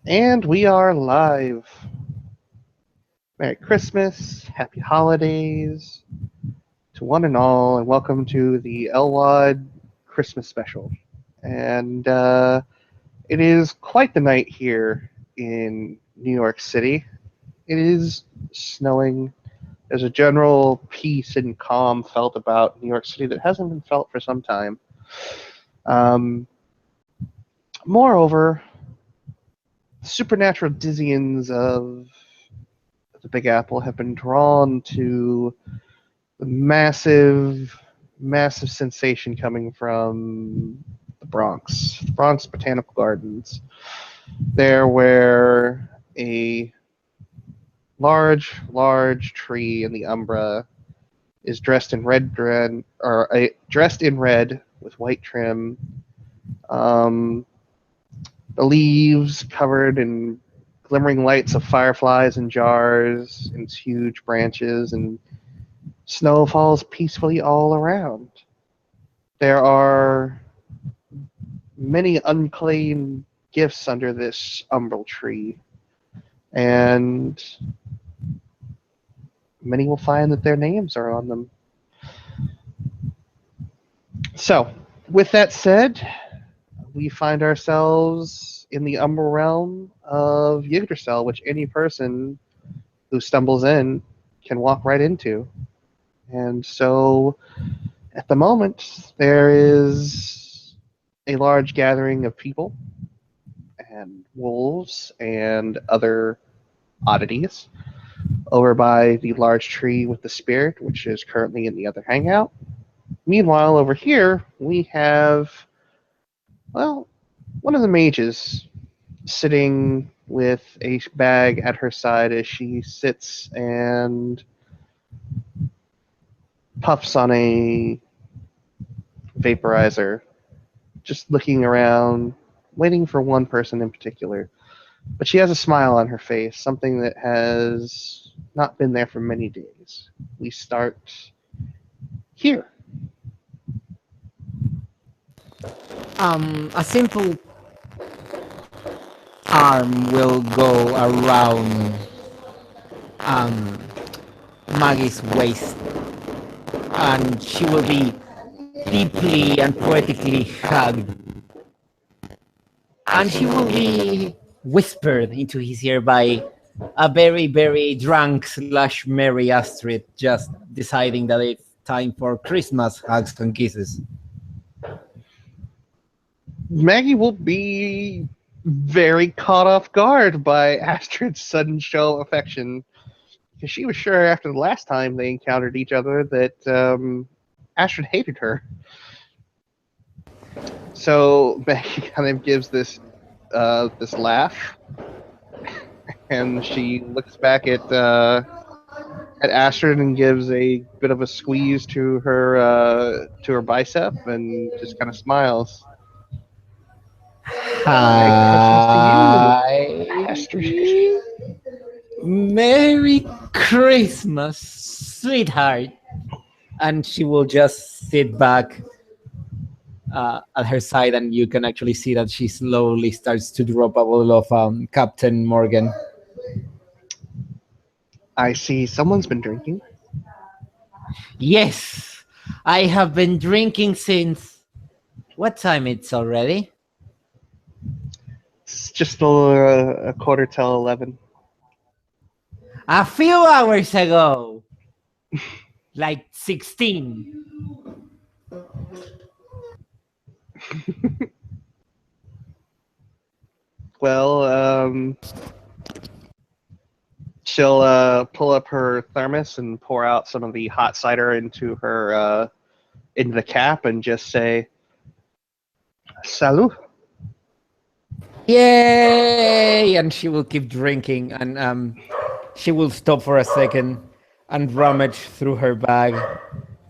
And we are live. Merry Christmas, Happy Holidays to one and all, and welcome to the LWoD Christmas special. And it is quite the night here in New York City. It is snowing. There's a general peace and calm felt about New York City that hasn't been felt for some time. Um, Moreover, supernatural dizzyings of the Big Apple have been drawn to the massive sensation coming from the Bronx Botanical Gardens. There, where a large tree in the umbra is dressed in red with white trim. Um, the leaves covered in glimmering lights of fireflies and jars in its huge branches, and snow falls peacefully all around. There are many unclaimed gifts under this umbral tree, and many will find that their names are on them. So, with that said, we find ourselves in the umbral realm of Yggdrasil, which any person who stumbles in can walk right into. And so, at the moment, there is a large gathering of people and wolves and other oddities over by the large tree with the spirit, which is currently in the other hangout. Meanwhile, over here, we have, well, one of the mages sitting with a bag at her side as she sits and puffs on a vaporizer, just looking around, waiting for one person in particular. But she has a smile on her face, something that has not been there for many days. We start here. A simple arm will go around um, Maggie's waist, and she will be deeply and poetically hugged, and she will be whispered into his ear by a very drunk slash merry Astrid, just deciding that it's time for Christmas hugs and kisses. Maggie will be very caught off guard by Astrid's sudden show of affection, because she was sure after the last time they encountered each other that Astrid hated her. So Maggie kind of gives this laugh, and she looks back at Astrid and gives a bit of a squeeze to her bicep and just kind of smiles. Merry Christmas to you, Hi. Astrid. Merry Christmas, sweetheart. And she will just sit back at her side, and you can actually see that she slowly starts to drop a bottle of Captain Morgan. I see someone's been drinking. Yes, I have been drinking since. What time it's already? It's just a quarter till 11. A few hours ago, like 16. Well, she'll pull up her thermos and pour out some of the hot cider into the cap and just say, "Salut." Yay! And she will keep drinking, and she will stop for a second and rummage through her bag,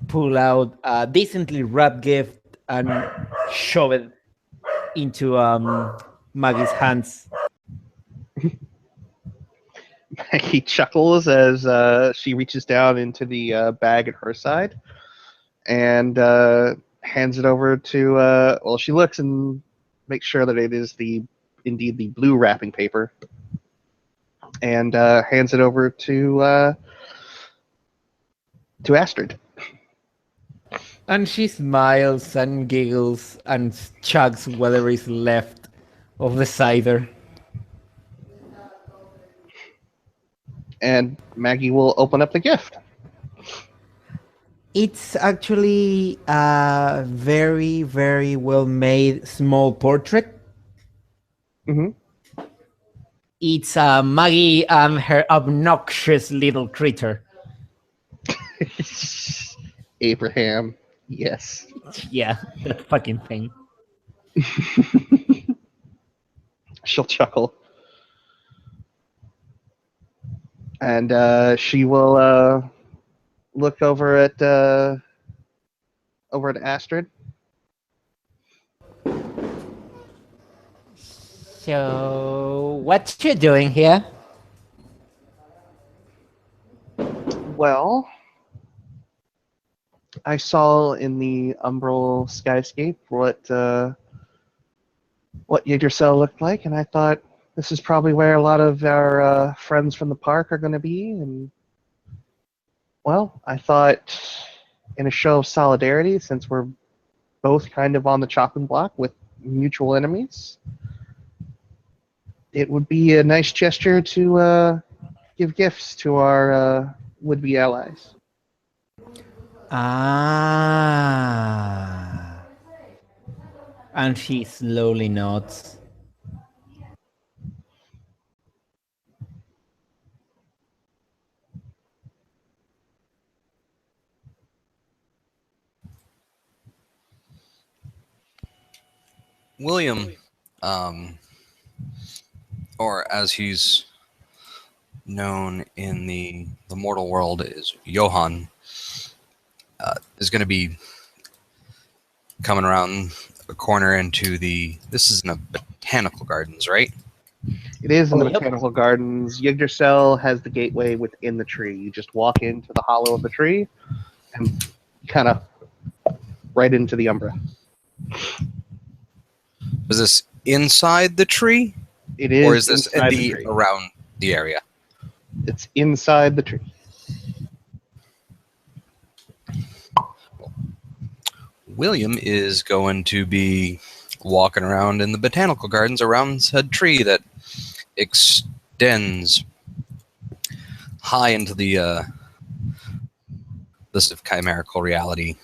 pull out a decently wrapped gift, and shove it into Maggie's hands. He chuckles as she reaches down into the bag at her side and hands it over to. Well, she looks and makes sure that it is the indeed the blue wrapping paper, and hands it over to Astrid. And she smiles and giggles and chugs whatever is left of the cider. And Maggie will open up the gift. It's actually a very, very well made small portrait. Mm-hmm. It's Maggie and her obnoxious little critter. Abraham, yes. Yeah, that fucking thing. She'll chuckle. And she will look over at Astrid. So, what you doing here? Well, I saw in the umbral skyscape what Yggdrasil looked like, and I thought this is probably where a lot of our friends from the park are going to be. And well, I thought in a show of solidarity, since we're both kind of on the chopping block with mutual enemies, it would be a nice gesture to give gifts to our would-be allies. Ah. And she slowly nods. William, or as he's known in the mortal world is Johann, is going to be coming around a corner into this is in the botanical gardens, right? It is in the Yep. botanical gardens. Yggdrasil has the gateway within the tree. You just walk into the hollow of the tree and kind of right into the umbra. Is this inside the tree, It is, or is this inside the in tree. around the area? It's inside the tree. William is going to be walking around in the botanical gardens around said tree that extends high into the this of chimerical reality,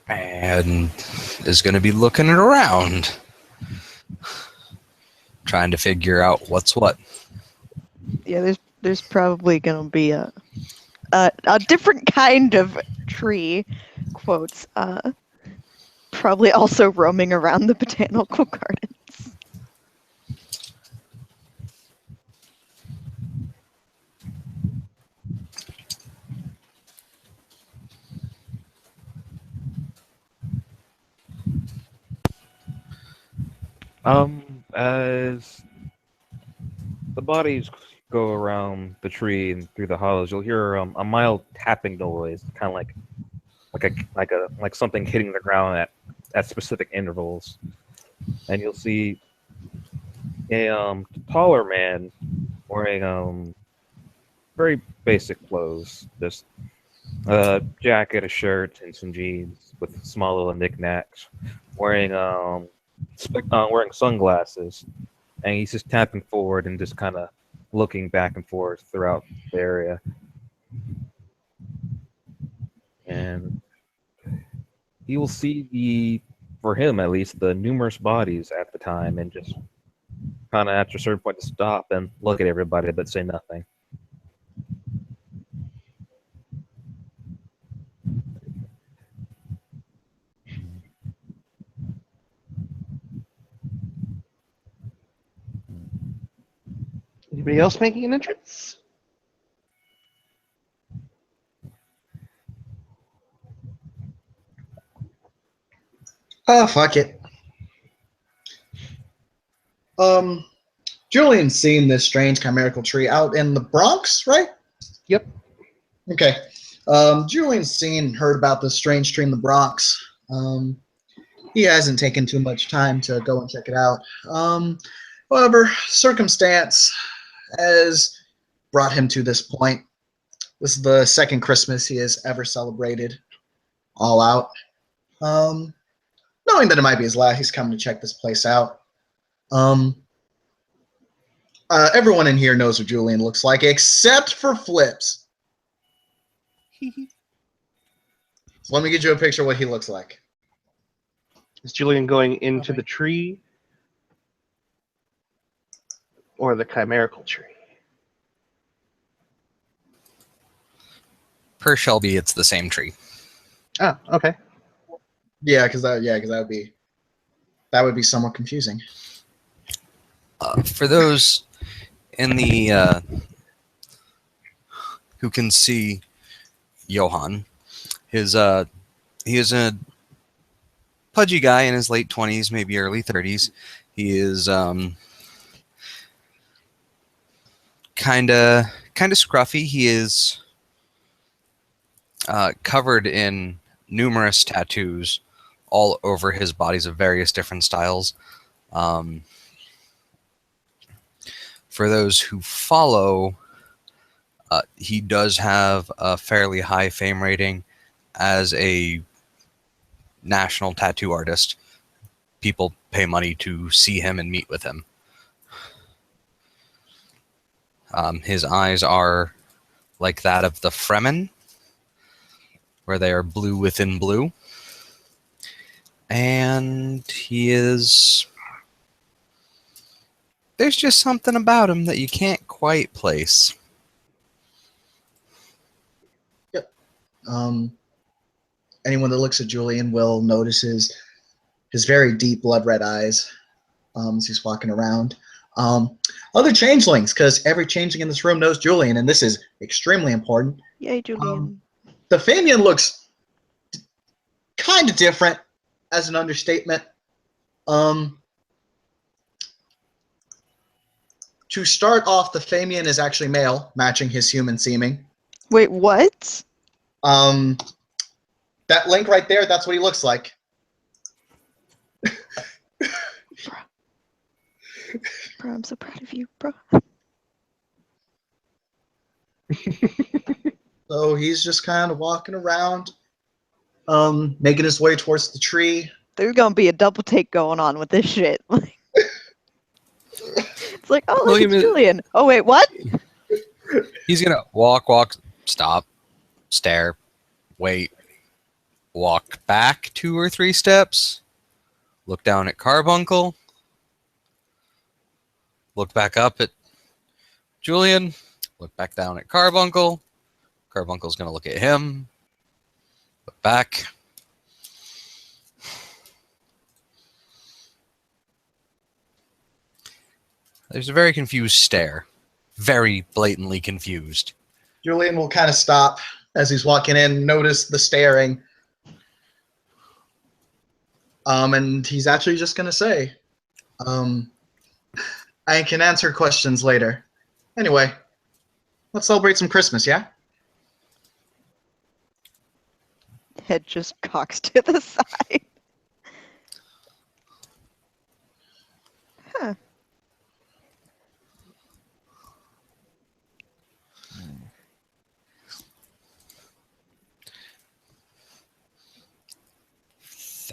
and is going to be looking around, trying to figure out what's what. Yeah, there's probably gonna be a different kind of tree, quotes, probably also roaming around the botanical gardens. As the bodies go around the tree and through the hollows, you'll hear a mild tapping noise, kind of like something hitting the ground at specific intervals, and you'll see a taller man wearing very basic clothes, just a jacket, a shirt, and some jeans with small little knickknacks, wearing wearing sunglasses, and he's just tapping forward and just kind of looking back and forth throughout the area. And he will see for him at least, the numerous bodies at the time, and just kind of after a certain point to stop and look at everybody but say nothing. Anybody else making an entrance? Oh, fuck it. Julian's seen this strange chimerical tree out in the Bronx, right? Yep. Okay. Julian's heard about this strange tree in the Bronx. he hasn't taken too much time to go and check it out. However, circumstance has brought him to this point. This is the second Christmas he has ever celebrated all out. Knowing that it might be his last, he's coming to check this place out. Everyone in here knows what Julian looks like, except for Flips. So let me get you a picture of what he looks like. Is Julian going into the tree or the chimerical tree? Per Shelby, it's the same tree. Oh, okay. Yeah, because that would be somewhat confusing. For those in the who can see Johann, he is a pudgy guy in his late 20s, maybe early 30s. He is kind of scruffy. He is covered in numerous tattoos all over his bodies of various different styles. For those who follow, he does have a fairly high fame rating as a national tattoo artist. People pay money to see him and meet with him. His eyes are like that of the Fremen, where they are blue within blue. And he is... there's just something about him that you can't quite place. Yep. Anyone that looks at Julian will notice his very deep blood red eyes as he's walking around. Other changelings, because every changeling in this room knows Julian, and this is extremely important. Yay, Julian. The Famian looks kind of different, as an understatement. To start off, the Famian is actually male, matching his human seeming. Wait, what? That link right there, that's what he looks like. Bro, I'm so proud of you, bro. So he's just kind of walking around, making his way towards the tree. There's gonna be a double take going on with this shit. It's like, oh, look, it's Julian. Oh, wait, what? He's gonna walk, stop, stare, wait, walk back 2 or 3 steps, look down at Carbuncle, look back up at Julian, look back down at Carbuncle. Carbuncle's gonna look at him, look back. There's a very confused stare. Very blatantly confused. Julian will kind of stop as he's walking in, notice the staring. And he's actually just going to say, I can answer questions later. Anyway, let's celebrate some Christmas, yeah? Head just cocks to the side. Huh.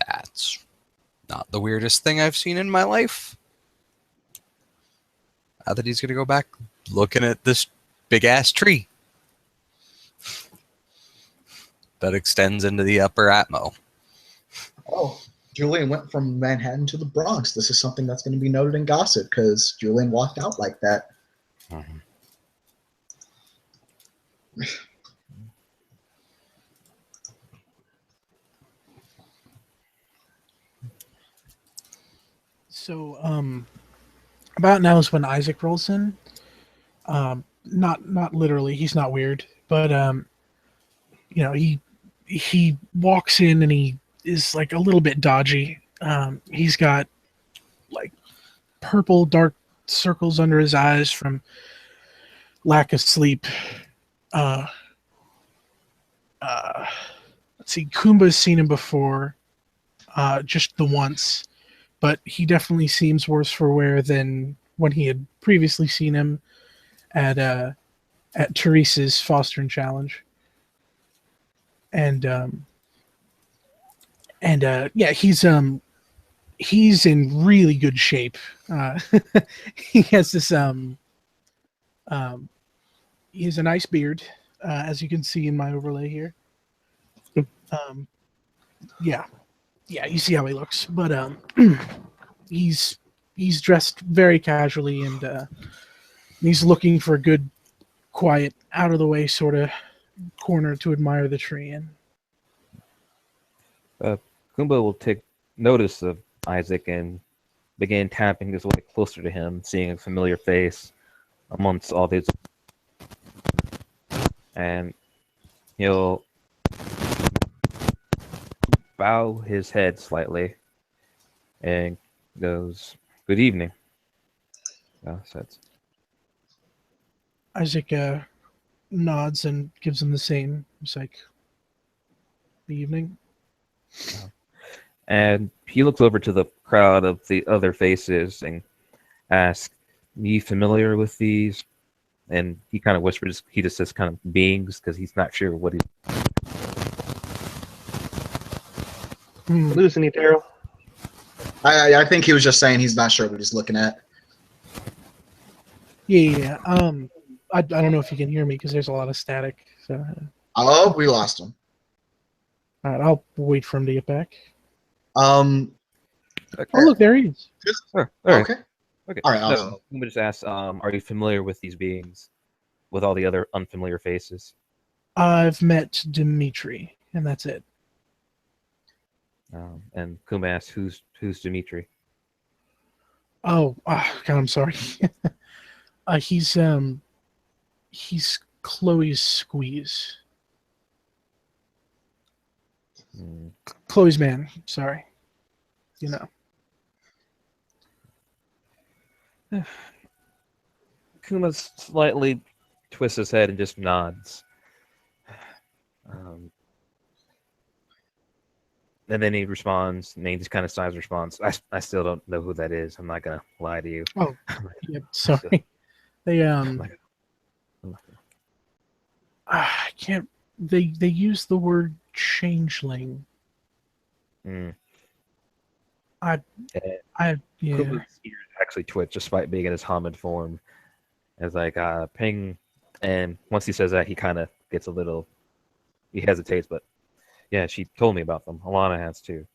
That's not the weirdest thing I've seen in my life. Now that he's going to go back looking at this big-ass tree that extends into the upper Atmo. Oh, Julian went from Manhattan to the Bronx. This is something that's going to be noted in gossip because Julian walked out like that. Mm-hmm. So, about now is when Isaac rolls in. Not literally, he's not weird, but he walks in and he is like a little bit dodgy. He's got like purple dark circles under his eyes from lack of sleep. Let's see, Kumba's seen him before. just the once, but he definitely seems worse for wear than when he had previously seen him at Teresa's fostering challenge. And yeah, he's in really good shape. He has this he has a nice beard, as you can see in my overlay here. Yeah, you see how he looks, but he's dressed very casually, and he's looking for a good, quiet, out of the way sort of corner to admire the tree in. Kumba will take notice of Isaac and begin tapping his way closer to him, seeing a familiar face amongst all these. And he'll bow his head slightly and goes, "Good evening." Says. Isaac nods and gives him the same. It's like, "Good evening." And he looks over to the crowd of the other faces and asks, "Are you familiar with these?" And he kind of whispers, he just says kind of beings because he's not sure what he's. Losing you, Daryl. I think he was just saying he's not sure what he's looking at. Yeah. I don't know if you can hear me because there's a lot of static. So. Oh, we lost him. All right, I'll wait for him to get back. Okay. Oh, look, there he is. All right. Okay. Okay. All right, So, awesome. I'm just ask, are you familiar with these beings, with all the other unfamiliar faces? I've met Dimitri, and that's it. And Kuma asks, "Who's Dimitri?" Oh, God, I'm sorry. He's Chloe's squeeze. Chloe's man. Sorry. You know. Kuma slightly twists his head and just nods. And then he responds, and he just kind of sighs response. I still don't know who that is. I'm not gonna lie to you. Oh, yep. Sorry. They I can't. They use the word changeling. Mm. Yeah. Kuma's ears actually twitch despite being in his Hamid form. It's like ping, and once he says that, he kind of gets a little. He hesitates, but yeah, she told me about them. Alana has too.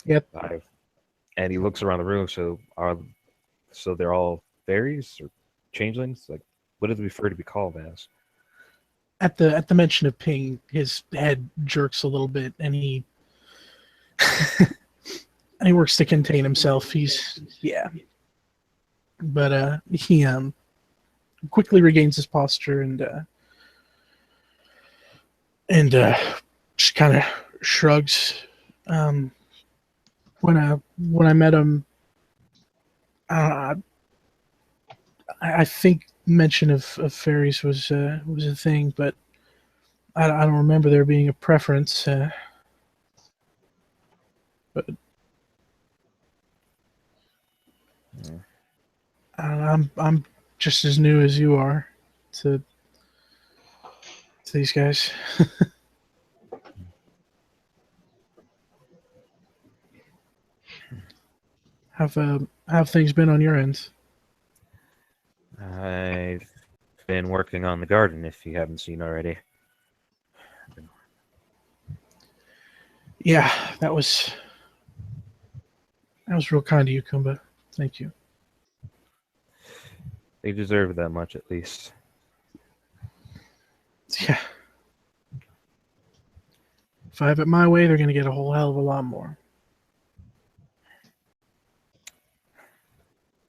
Yep. And he looks around the room. So they're all fairies or changelings? Like, what do they prefer to be called as? At the mention of ping, his head jerks a little bit, and he and he works to contain himself. But he quickly regains his posture and just kind of shrugs. When I met him, I think mention of fairies was a thing, but I don't remember there being a preference. But I'm just as new as you are to these guys. Have things been on your end? I've been working on the garden, if you haven't seen already. Yeah, that was real kind of you, Kumba. Thank you. They deserve that much, at least. Yeah. If I have it my way, they're going to get a whole hell of a lot more.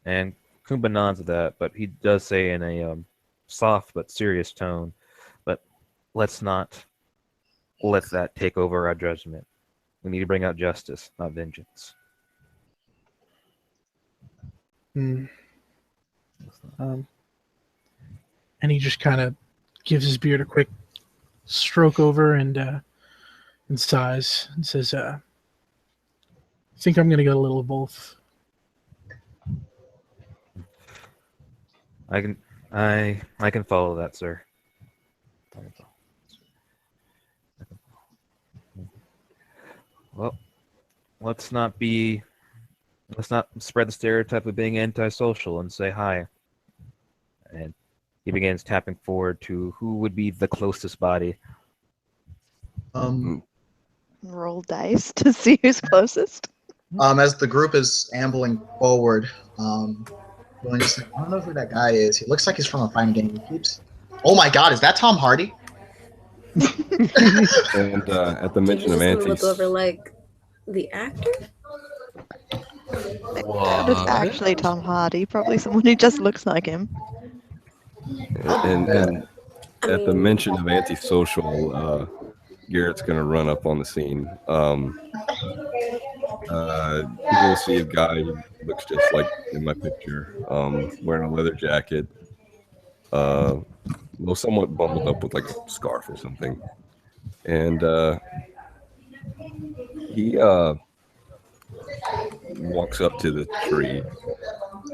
And Kumba nods at that, but he does say in a soft but serious tone, but let's not let that take over our judgment. We need to bring out justice, not vengeance. And he just kind of gives his beard a quick stroke over and sighs and says, think I'm gonna get a little of both. I can follow that, sir. Well, let's not spread the stereotype of being antisocial and say hi. And he begins tapping forward to who would be the closest body. Roll dice to see who's closest. As the group is ambling forward, Julian just like, I don't know who that guy is. He looks like he's from a fine game. He keeps. Oh my God, is that Tom Hardy? And at the mention of Just gonna Auntie, look over like the actor. It's actually Tom Hardy, probably someone who just looks like him. and I at the mean- mention of antisocial, Garrett's gonna run up on the scene. You're gonna see a guy who looks just like in my picture, wearing a leather jacket, somewhat bundled up with like a scarf or something, and he walks up to the tree.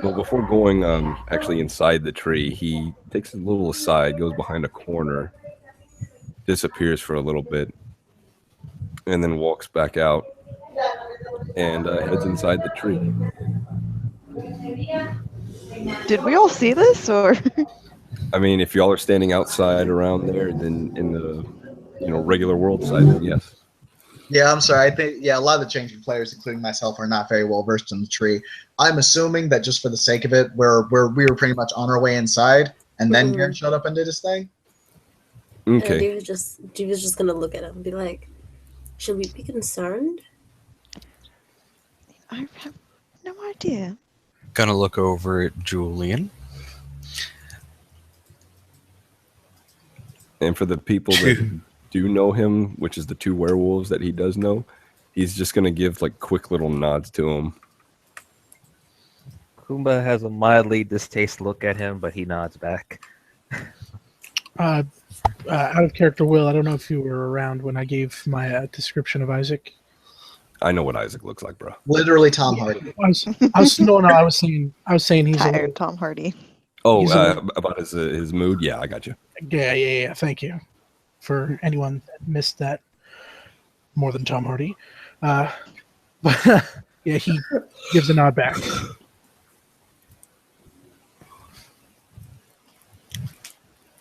Well, before going actually inside the tree, he takes a little aside, goes behind a corner, disappears for a little bit, and then walks back out and heads inside the tree. Did we all see this, or? I mean, if y'all are standing outside around there, then in the regular world side, then yes. Yeah, I'm sorry. I think a lot of the changing players, including myself, are not very well versed in the tree. I'm assuming that just for the sake of it, we were pretty much on our way inside, and then Garrett showed up and did his thing. Okay. Dude was just gonna look at him and be like, "Should we be concerned?" I have no idea. Gonna look over at Julian. And for the people that do know him, which is the two werewolves that he does know, he's just going to give like quick little nods to him. Kumba has a mildly distasteful look at him, but he nods back. Out of character, Will, I don't know if you were around when I gave my description of Isaac. I know what Isaac looks like, bro. Literally Tom Hardy. I was saying he's Tired Tom Hardy. Oh, He's about his mood? Yeah, I got you. Yeah. Thank you for anyone that missed that more than Tom Hardy. But yeah, he gives a nod back.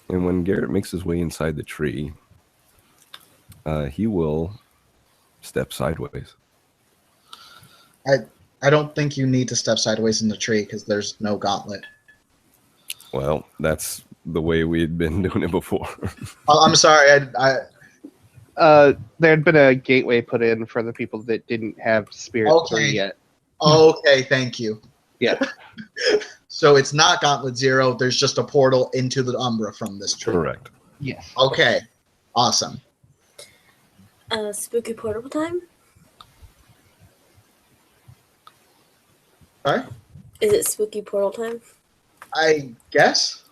And when Garrett makes his way inside the tree, he will step sideways. I don't think you need to step sideways in the tree because there's no gauntlet. Well, that's the way we had been doing it before. I'm sorry. There had been a gateway put in for the people that didn't have Spirit 3 yet. Okay, thank you. Yeah. So it's not Gauntlet 0. There's just a portal into the Umbra from this tree. Correct. Yes. Okay. Awesome. Spooky portal time? Sorry? Is it spooky portal time? I guess.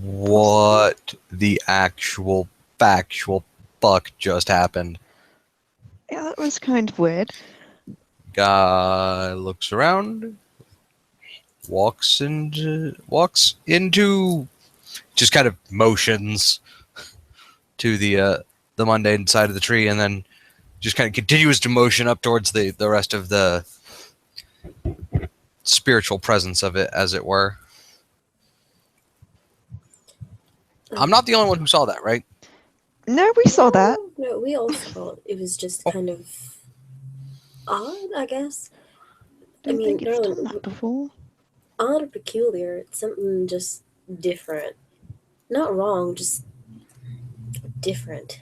What the actual factual fuck just happened? Yeah, that was kind of weird. Guy looks around, walks into, just kind of motions to the mundane side of the tree, and then just kind of continues to motion up towards the rest of the spiritual presence of it, as it were. I'm not the only one who saw that, right? No, we saw that. No, we all thought it was just kind of odd, I guess. I mean, think it's done that before. Odd or peculiar. It's something just different. Not wrong, just different.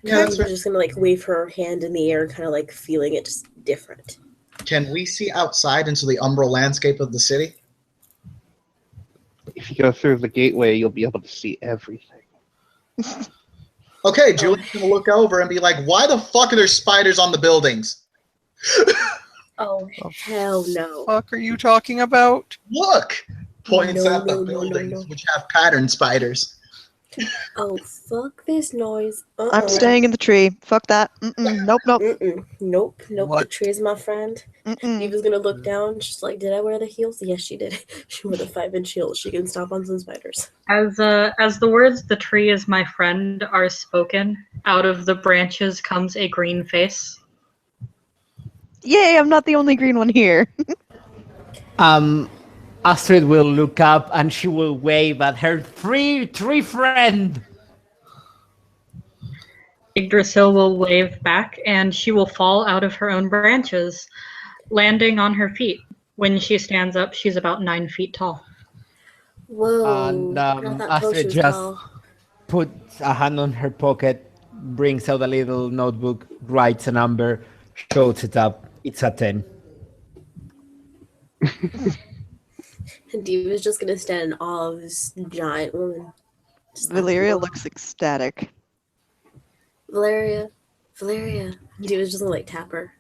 Yeah, She's just gonna like wave her hand in the air, kind of like feeling it just different. Can we see outside into the umbral landscape of the city? If you go through the gateway, you'll be able to see everything. Okay, Julie's gonna look over and be like, "Why the fuck are there spiders on the buildings?" Oh hell no! Fuck, are you talking about? Look, points No, at the no, no, buildings no. which have pattern spiders. Oh, fuck this noise. I'm staying in the tree. Fuck that. Nope, nope. Nope. What? The tree is my friend. Eva's gonna look down. She's like, "Did I wear the heels?" Yes, she did. She wore the 5-inch heels. She can stomp on some spiders. As the words "the tree is my friend" are spoken, out of the branches comes a green face. Yay, I'm not the only green one here. Astrid will look up and she will wave at her tree friend. Yggdrasil will wave back, and she will fall out of her own branches, landing on her feet. When she stands up, she's about 9 feet tall. Whoa! And I thought Astrid potions just tall. puts a hand on her pocket, brings out a little notebook, writes a number, shows it up. It's a 10. And Diva's just gonna stand in awe of this giant woman. Valeria looks ecstatic. Valeria. Diva's just gonna like tap her.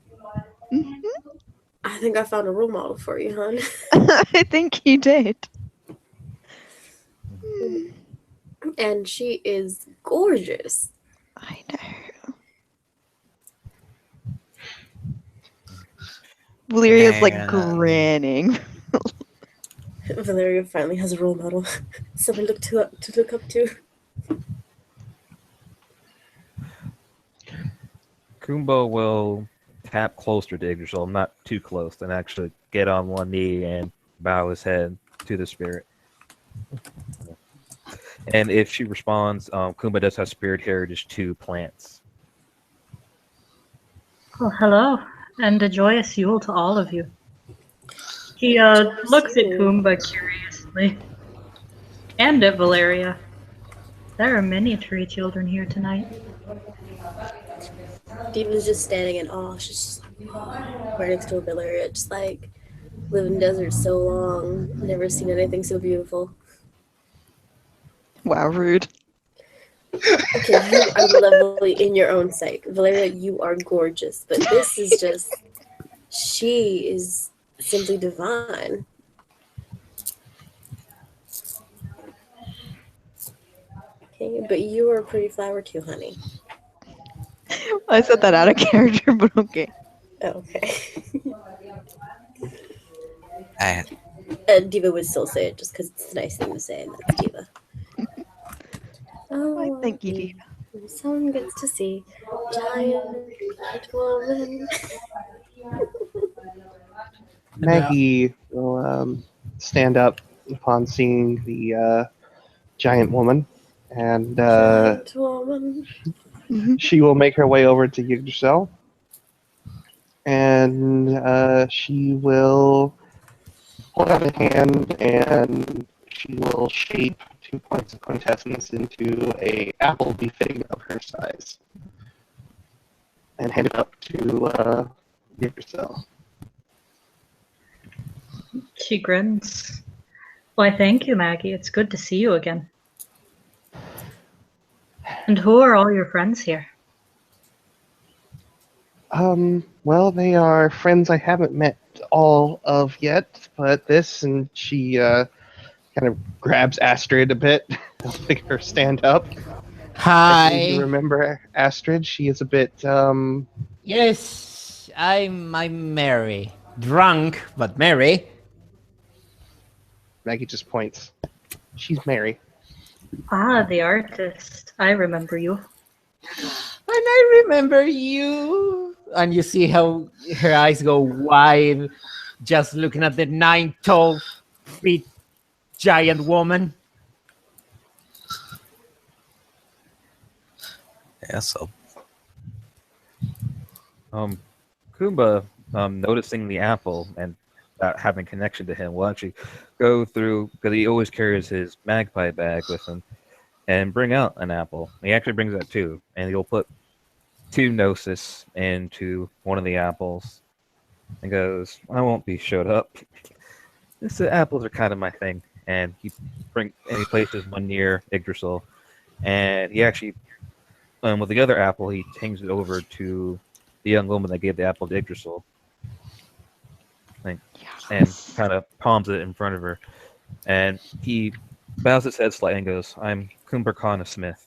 I think I found a role model for you, hon. I think you did. And she is gorgeous. I know. Valeria's like grinning. Valeria finally has a role model. Someone to look up to. Kumbo will tap closer to Yggdrasil, not too close, and actually get on one knee and bow his head to the spirit. And if she responds, Kumba does have Spirit Heritage 2 plants. Oh, hello, and a joyous Yule to all of you. He looks at Kumba curiously, and at Valeria. There are many tree children here tonight. Diva's just standing in awe. She's just right next to Valeria, just like lived in desert so long, never seen anything so beautiful. Wow, rude. Okay, you are lovely in your own sight. Valeria, you are gorgeous, but this is just, she is simply divine. Okay, but you are a pretty flower too, honey. I said that out of character, but okay. Okay. I, Diva would still say it just because it's a nice thing to say, and that's Diva. Why, thank you, Diva. Someone gets to see giant woman. Maggie will stand up upon seeing the giant woman, and Giant woman. she will make her way over to Yggdrasil, and she will hold out a hand, and she will shape 2 points of quintessence into a apple befitting of her size, and hand it up to Yggdrasil. She grins. Why, thank you, Maggie. It's good to see you again. And who are all your friends here? Well, they are friends I haven't met all of yet, but this, and she kind of grabs Astrid a bit, make her stand up. I believe you Hi. remember Astrid? She is a bit, Yes, I'm merry. Drunk, but merry. Maggie just points. She's Mary. Ah, the artist. I remember you. And I remember you. And you see how her eyes go wide, just looking at the 9 tall feet giant woman. yeah, so Kumba, noticing the apple and having connection to him, will actually go through, because he always carries his magpie bag with him, and bring out an apple. He actually brings out 2, and he'll put 2 gnosis into one of the apples, and goes, "I won't be showed up. Apples are kind of my thing." And he places one near Yggdrasil, and he actually, with the other apple, he hangs it over to the young woman that gave the apple to Yggdrasil, and kind of palms it in front of her. And he bows its head slightly and goes, I'm Kumber Khan, a smith.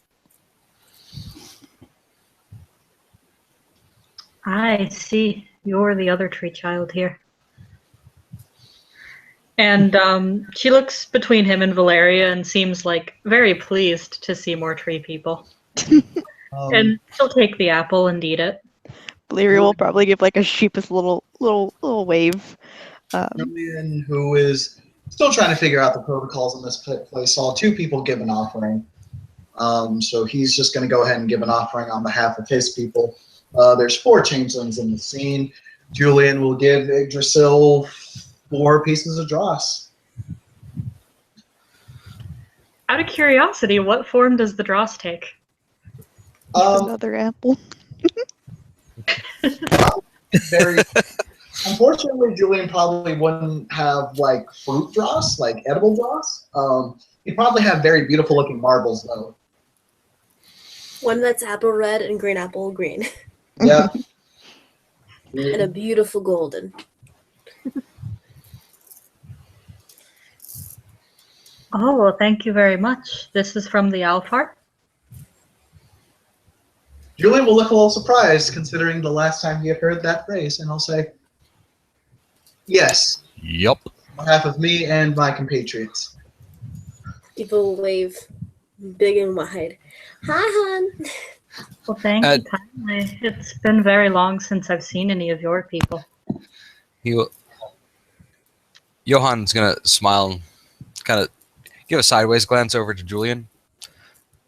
I see. You're the other tree child here. And she looks between him and Valeria and seems like very pleased to see more tree people. And she'll take the apple and eat it. Valeria will probably give like a sheepish little wave. Julian, who is still trying to figure out the protocols in this place, saw two people give an offering. So he's just going to go ahead and give an offering on behalf of his people. There's 4 changelings in the scene. Julian will give Yggdrasil 4 pieces of dross. Out of curiosity, what form does the dross take? Another apple. Very. Unfortunately, Julian probably wouldn't have like fruit dross, like edible dross. He'd probably have very beautiful looking marbles though. One that's apple red and green apple green. Yeah. And a beautiful golden. Oh, well, thank you very much. This is from the Alphart. Julian will look a little surprised considering the last time he had heard that phrase, and I'll say, yes, Yup. on behalf of me and my compatriots. People wave big and wide. Hi, hon. Well, thank you kindly. It's been very long since I've seen any of your people. Johan's gonna smile, kind of give a sideways glance over to Julian.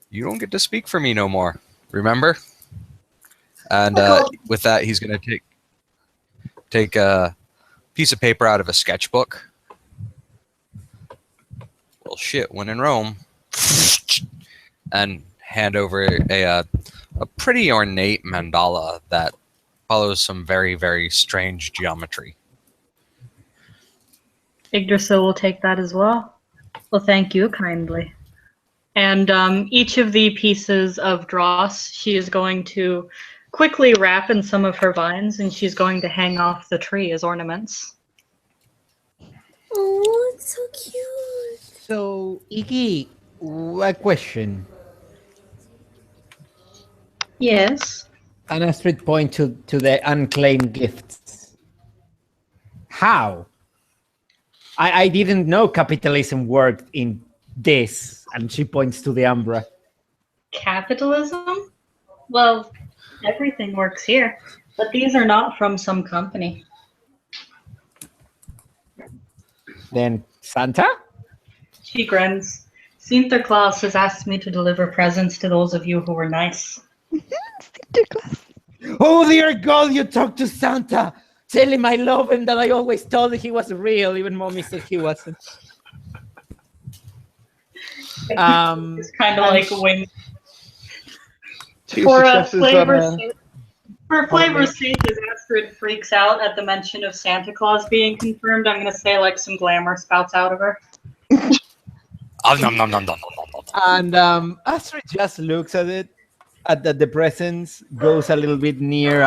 You don't get to speak for me no more, remember? And with that, he's gonna take a piece of paper out of a sketchbook. Well, shit, when in Rome, and hand over a pretty ornate mandala that follows some very, very strange geometry. Yggdrasil will take that as well. Well, thank you kindly. And each of the pieces of dross, she is going to quickly wrap in some of her vines, and she's going to hang off the tree as ornaments. Oh, it's so cute. So, Iggy, a question. Yes. An Astrid point to the unclaimed gifts. How? I didn't know capitalism worked in this, and she points to the Umbra. Capitalism? Well, everything works here, but these are not from some company. Then Santa? She grins. Sinterklaas has asked me to deliver presents to those of you who were nice. Sinterklaas. Oh, dear God, you talked to Santa. Tell him I love him, that I always told him he was real, even Mommy said he wasn't. It's kind of like wing. 2 For a successes flavor on a... For flavor's sake, as Astrid freaks out at the mention of Santa Claus being confirmed, I'm going to say like some glamour spouts out of her. And Astrid just looks at it, at the presents, goes a little bit near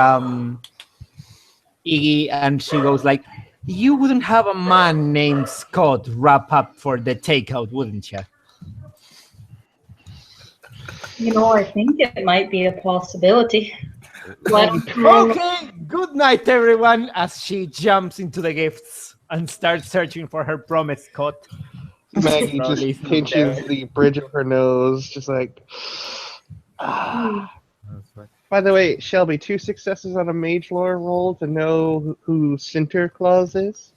Iggy, and she goes like, you wouldn't have a man named Scott wrap up for the takeout, wouldn't you? You know, I think it might be a possibility. Okay, good night, everyone, as she jumps into the gifts and starts searching for her promised Scott. Maggie Probably just pinches the bridge of her nose, just like... By the way, Shelby, 2 successes on a mage lore roll to know who Sinterklaas is.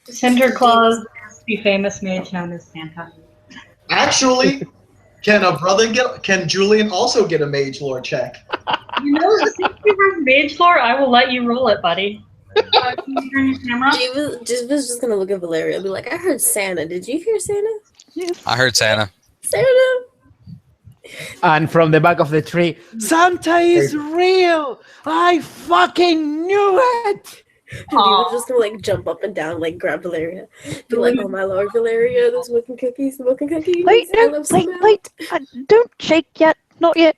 Sinterklaas is the famous mage known as Santa. Actually, can Julian also get a mage lore check? You know, since you have mage lore, I will let you roll it, buddy. Can you turn your camera? She was just gonna look at Valeria and be like, I heard Santa. Did you hear Santa? Yes. I heard Santa. Santa! And from the back of the tree, Santa is real! I fucking knew it! And he was just gonna like jump up and down, like grab Valeria. Be like, oh my lord, Valeria, those smoking cookies. Wait, I no, love so much. wait. Don't shake yet. Not yet.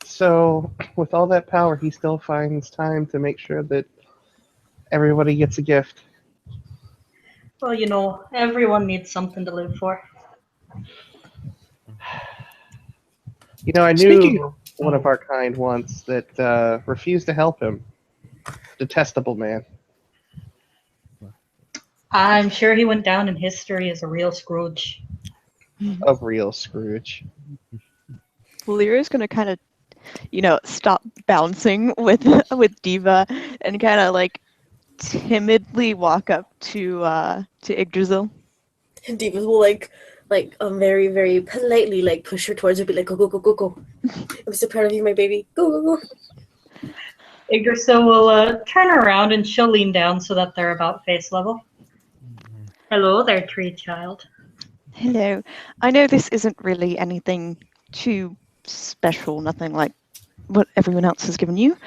So, with all that power, he still finds time to make sure that everybody gets a gift. Well, everyone needs something to live for. I Speaking knew one of our kind once that refused to help him. Detestable man. I'm sure he went down in history as a real Scrooge. A real Scrooge. Lyra's gonna kind of, stop bouncing with Diva and kind of like timidly walk up to Yggdrasil. Divas will very, very politely push her towards her, be like, go, go, go, go, go. I'm so proud of you, my baby. Go, go, go. Yggdrasil will turn around and she'll lean down so that they're about face level. Hello there, tree child. Hello. I know this isn't really anything too special, nothing like what everyone else has given you,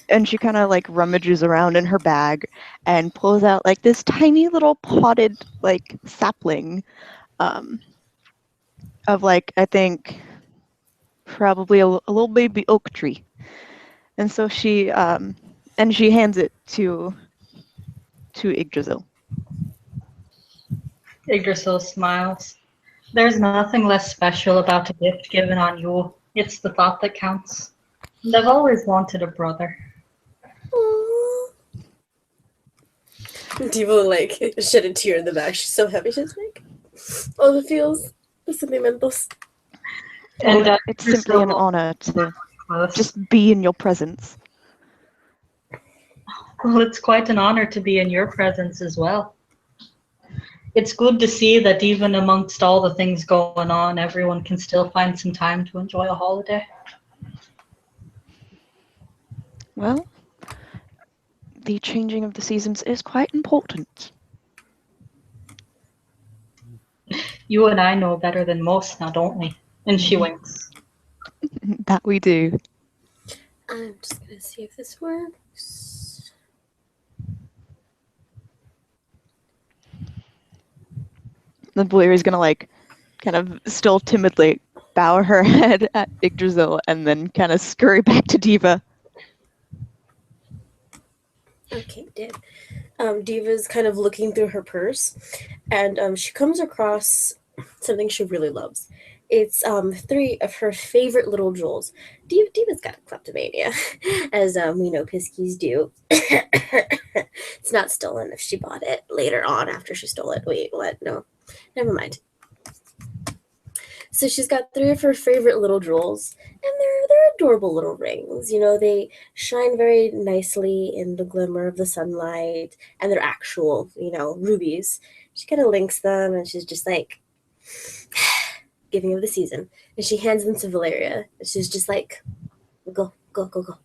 and she kind of like rummages around in her bag and pulls out like this tiny little potted like sapling of like, I think probably a little baby oak tree. And so she hands it to Yggdrasil. Yggdrasil smiles. There's nothing less special about a gift given on Yule. It's the thought that counts. And I've always wanted a brother. Diva will shed a tear in the back. She's so happy. She's like, all the feels, the sentimentos. And It's simply an honor to just be in your presence. Well, it's quite an honor to be in your presence as well. It's good to see that even amongst all the things going on, everyone can still find some time to enjoy a holiday. Well, the changing of the seasons is quite important. You and I know better than most now, don't we? And she winks. That we do. I'm just gonna see if this works. The Blair is gonna kind of still timidly bow her head at Yggdrasil and then kind of scurry back to Diva. Okay, did. Diva's kind of looking through her purse, and she comes across something she really loves. It's 3 of her favorite little jewels. Diva's got a kleptomania, as we know Piskies do. It's not stolen if she bought it later on after she stole it. Wait, what? No, never mind. So she's got 3 of her favorite little jewels, and they're adorable little rings. They shine very nicely in the glimmer of the sunlight, and they're actual, rubies. She kind of links them, and she's just like, giving of the season. And she hands them to Valeria. And she's just like, go, go, go, go.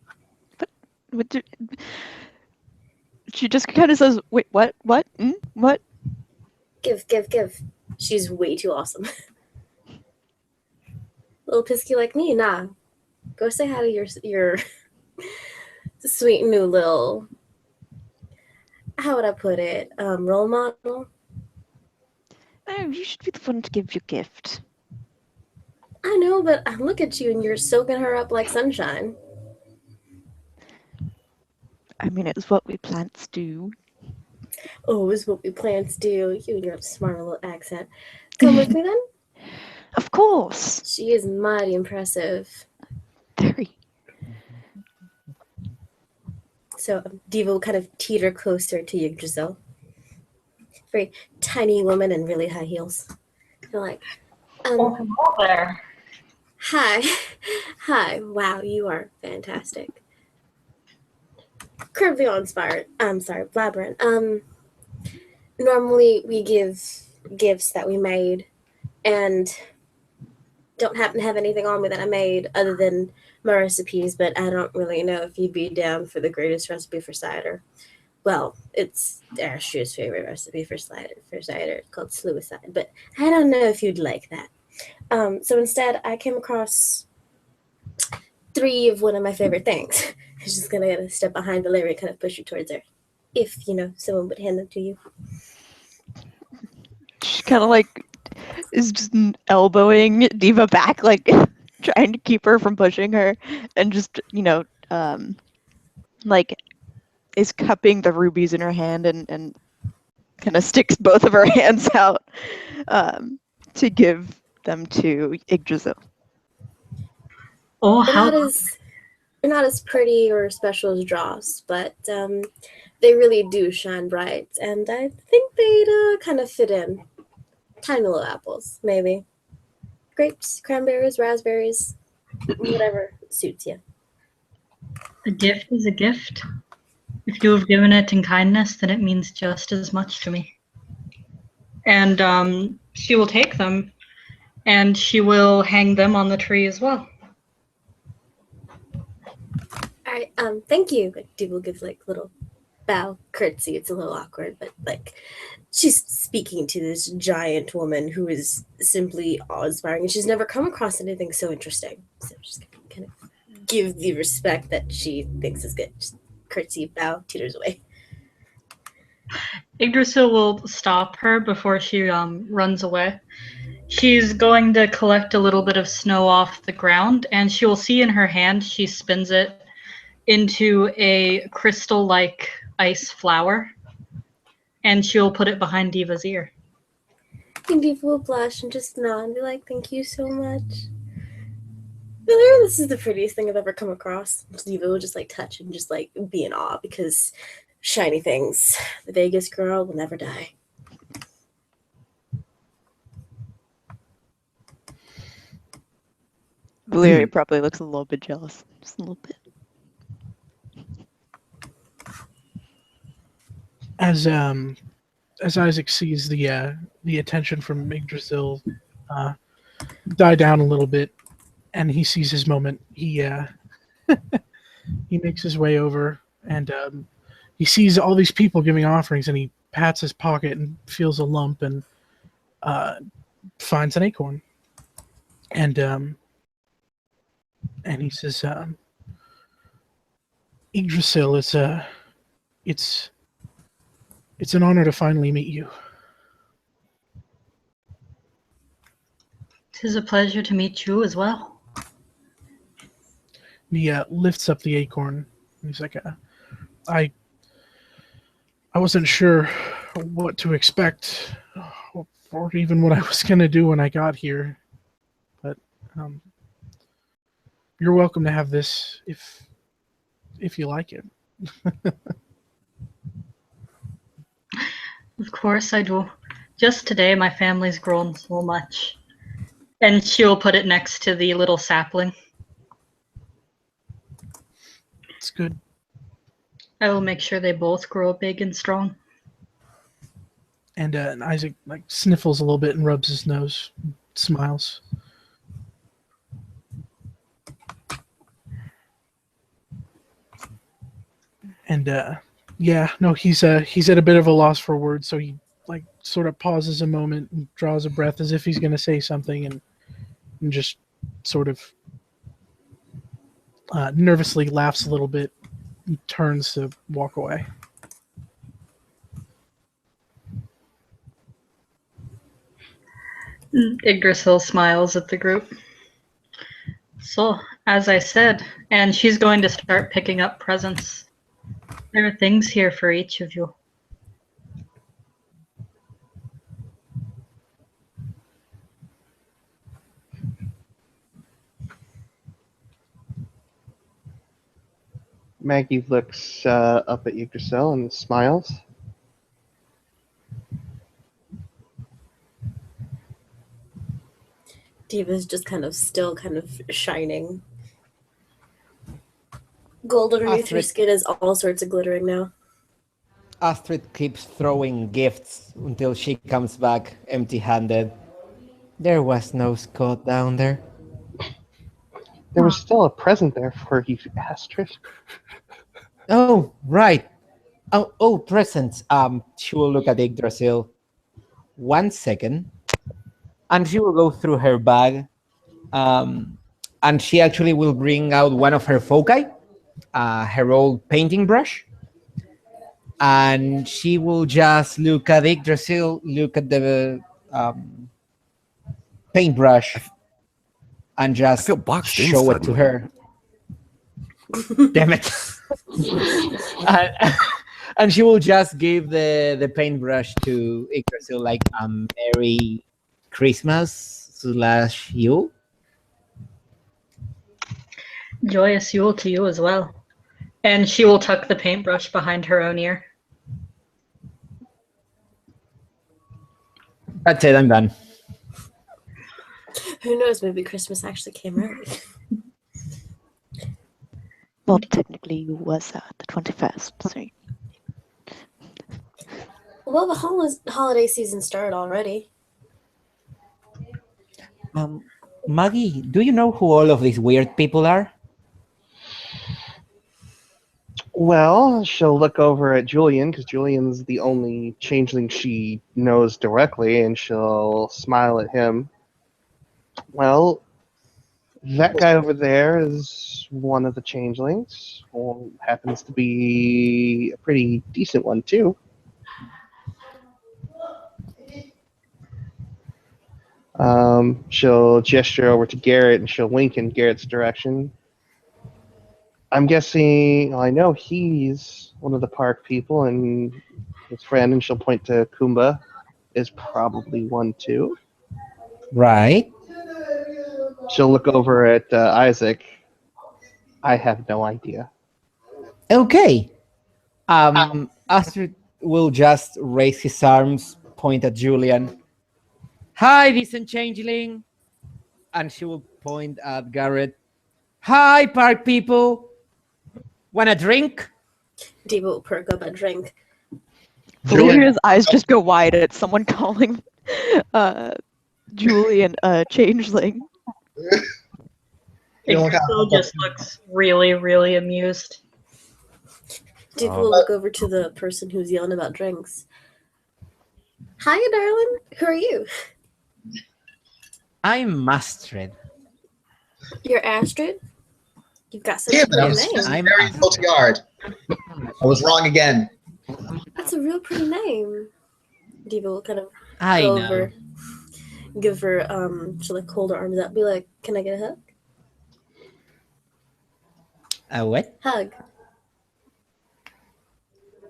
She just kind of says, wait, what? What? What? Give, give, give. She's way too awesome. Little Pisky like me, nah. Go say hi to your sweet new little, how would I put it, role model? Oh, you should be the one to give your gift. I know, but I look at you and you're soaking her up like sunshine. I mean, it's what we plants do. Oh, it's what we plants do. You and your smart little accent. Come with me then? Of course. She is mighty impressive. Very. So Diva will kind of teeter closer to Yggdrasil. Very tiny woman in really high heels. They're like, Oh, hello there. Hi. Hi. Wow, you are fantastic. Currently inspired. I'm sorry, blabbering. Normally we give gifts that we made and don't happen to have anything on me that I made other than my recipes, but I don't really know if you'd be down for the greatest recipe for cider. Well, it's Ash's favorite recipe for cider called suicide, but I don't know if you'd like that. So instead, I came across 3 of one of my favorite things. I'm just gonna step behind Valeria and kind of push you towards her. If, someone would hand them to you. She kind of is just elbowing Diva back, trying to keep her from pushing her, and just, is cupping the rubies in her hand and kind of sticks both of her hands out to give them to Yggdrasil. Oh, They're how not as pretty or special as dross, but they really do shine bright, and I think they'd kind of fit in. Tiny little apples, maybe. Grapes, cranberries, raspberries, whatever suits you. a gift is a gift. If you have given it in kindness, then it means just as much to me. And she will take them, and she will hang them on the tree as well. All right, thank you. Like, Dee will give like little bow, curtsy. It's a little awkward, but like she's speaking to this giant woman who is simply awe-inspiring, and she's never come across anything so interesting. So she's gonna kind of give the respect that she thinks is good. Just curtsy, bow, teeters away. Yggdrasil will stop her before she runs away. She's going to collect a little bit of snow off the ground, and she will see in her hand, she spins it into a crystal-like ice flower, and she'll put it behind Diva's ear. And Diva will blush and just nod and be like, "Thank you so much." This is the prettiest thing I've ever come across. Diva will just like touch and just like be in awe because shiny things. The Vegas girl will never die. Valeria probably looks a little bit jealous. Just a little bit. As Isaac sees the attention from Yggdrasil die down a little bit, and he sees his moment, he he makes his way over, and he sees all these people giving offerings, and he pats his pocket and feels a lump, and finds an acorn, and he says, "Yggdrasil, it's an honor to finally meet you." "'Tis a pleasure to meet you as well." He lifts up the acorn. He's like, I wasn't sure what to expect, or even what I was going to do when I got here. But you're welcome to have this if you like it. Of course I do. Just today my family's grown so much. And she'll put it next to the little sapling. It's good. I will make sure they both grow big and strong. And Isaac like sniffles a little bit and rubs his nose, smiles. And he's at a bit of a loss for words, so he like sort of pauses a moment and draws a breath as if he's going to say something, and just sort of nervously laughs a little bit and turns to walk away. Yggdrasil smiles at the group. So, as I said, and she's going to start picking up presents. There are things here for each of you. Maggie looks up at Yggdrasil and smiles. Diva's just still shining. Gold underneath her skin is all sorts of glittering now. Astrid keeps throwing gifts until she comes back empty-handed. There was no Scott down there. There was still a present there for you, Astrid. Oh, right. Oh, presents. She will look at Yggdrasil. 1 second. And she will go through her bag. And she actually will bring out one of her foci, her old painting brush. And she will just look at Yggdrasil, look at the paintbrush, and just show it to her. Damn it. And she will just give the paintbrush to Yggdrasil like a Merry Christmas / Yule. Joyous Yule to you as well. And she will tuck the paintbrush behind her own ear. That's it, I'm done. Who knows? Maybe Christmas actually came early. Well, technically, it was the 21st. So Well, the holiday season started already. Maggie, do you know who all of these weird people are? Well, she'll look over at Julian because Julian's the only changeling she knows directly, and she'll smile at him. Well, that guy over there is one of the changelings. Well, happens to be a pretty decent one, too. She'll gesture over to Garrett, and she'll wink in Garrett's direction. I'm guessing, well, I know he's one of the park people, and his friend, and she'll point to Kumba, is probably one, too. Right. She'll look over at Isaac. I have no idea. Okay. Astrid will just raise his arms, point at Julian. Hi, decent changeling. And she will point at Garrett. Hi, park people. Want a drink? Diva will perk up a drink. Valeria's eyes just go wide at someone calling Julian a changeling. Yggdrasil just looks really, really amused. Diva will look over to the person who's yelling about drinks. Hiya, darling. Who are you? I'm Astrid. You're Astrid? You've got such Yeah, a but pretty Yes, name. I'm Very Astrid. multi-yard. I was wrong again. That's a real pretty name. Diva will kind of I go know. over, give her, she'll like hold her arms out, be like, can I get a hug? A what? Hug.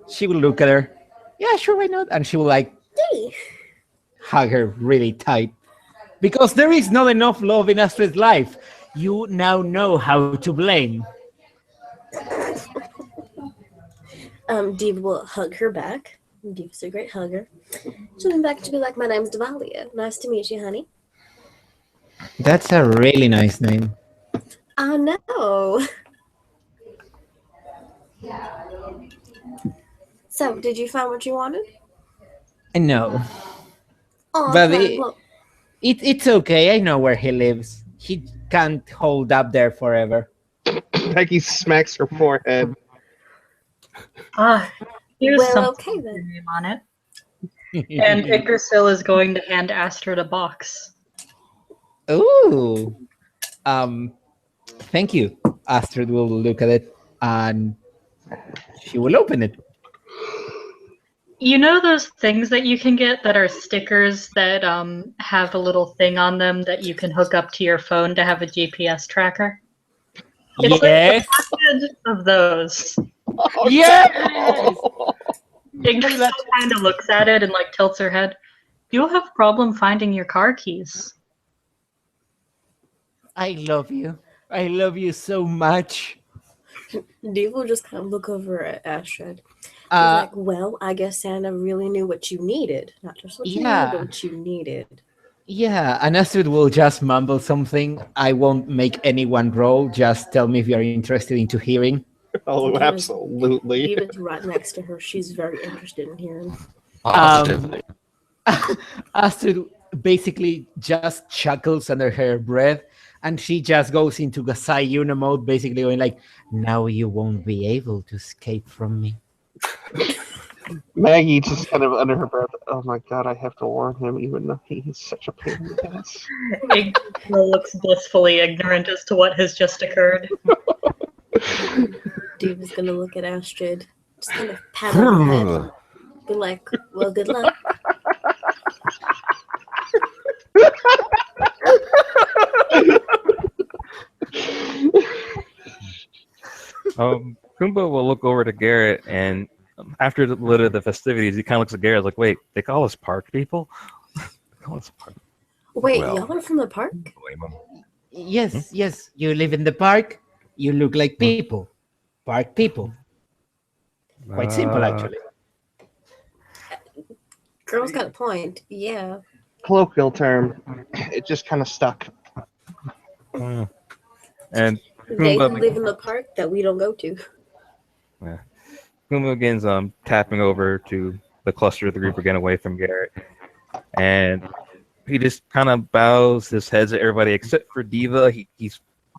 She will look at her. Yeah, sure, why not? And she will like Hey. hug her really tight. Because there is not enough love in Astrid's life. You now know how to blame. Diva will hug her back. Diva's a great hugger. She'll be back to be like, my name's Devalia. Nice to meet you, honey. That's a really nice name. I know. So, did you find what you wanted? No. Oh, But okay. Well, it's okay. I know where he lives. He can't hold up there forever. Peggy smacks her forehead. Here's well, something okay with your then. name on it. And Yggdrasil is going to hand Astrid a box. Ooh. Thank you. Astrid will look at it and she will open it. You know those things that you can get that are stickers that have a little thing on them that you can hook up to your phone to have a GPS tracker? It's Yes. like a package of those. Yes. Yggdrasil kind of looks at it and like tilts her head. You'll have a problem finding your car keys. I love you. I love you so much. Diva will just kind of look over at Astrid. He's like, well, I guess Santa really knew what you needed. Not just what you wanted, but what you needed. Yeah, and Astrid will just mumble something. I won't make anyone roll. Just tell me if you're interested into hearing. Oh, Diva's- absolutely. Diva's right next to her. She's very interested in hearing. Positively. Astrid basically just chuckles under her breath, and she just goes into Gasai Yuna mode, basically going like, now you won't be able to escape from me. Maggie just kind of under her breath, oh my god, I have to warn him, even though he's such a pain in the ass. Yggdrasil looks blissfully ignorant as to what has just occurred. Diva's gonna look at Astrid, just kind of pat her on the head, be like, well, good luck. Kumba will look over to Garrett and after the festivities, he kind of looks at Garrett like, "Wait, they call us park people? They call us park." Wait, Well. y'all are from the park? Blame him. Yes, yes. You live in the park. You look like people. Park people. Quite simple, actually. Girl's got a point. Yeah. Colloquial term. It just kind of stuck. And They who Kumba, live in the park that we don't go to. Kumba begins tapping over to the cluster of the group again away from Garrett. And he just kind of bows his heads at everybody except for Diva.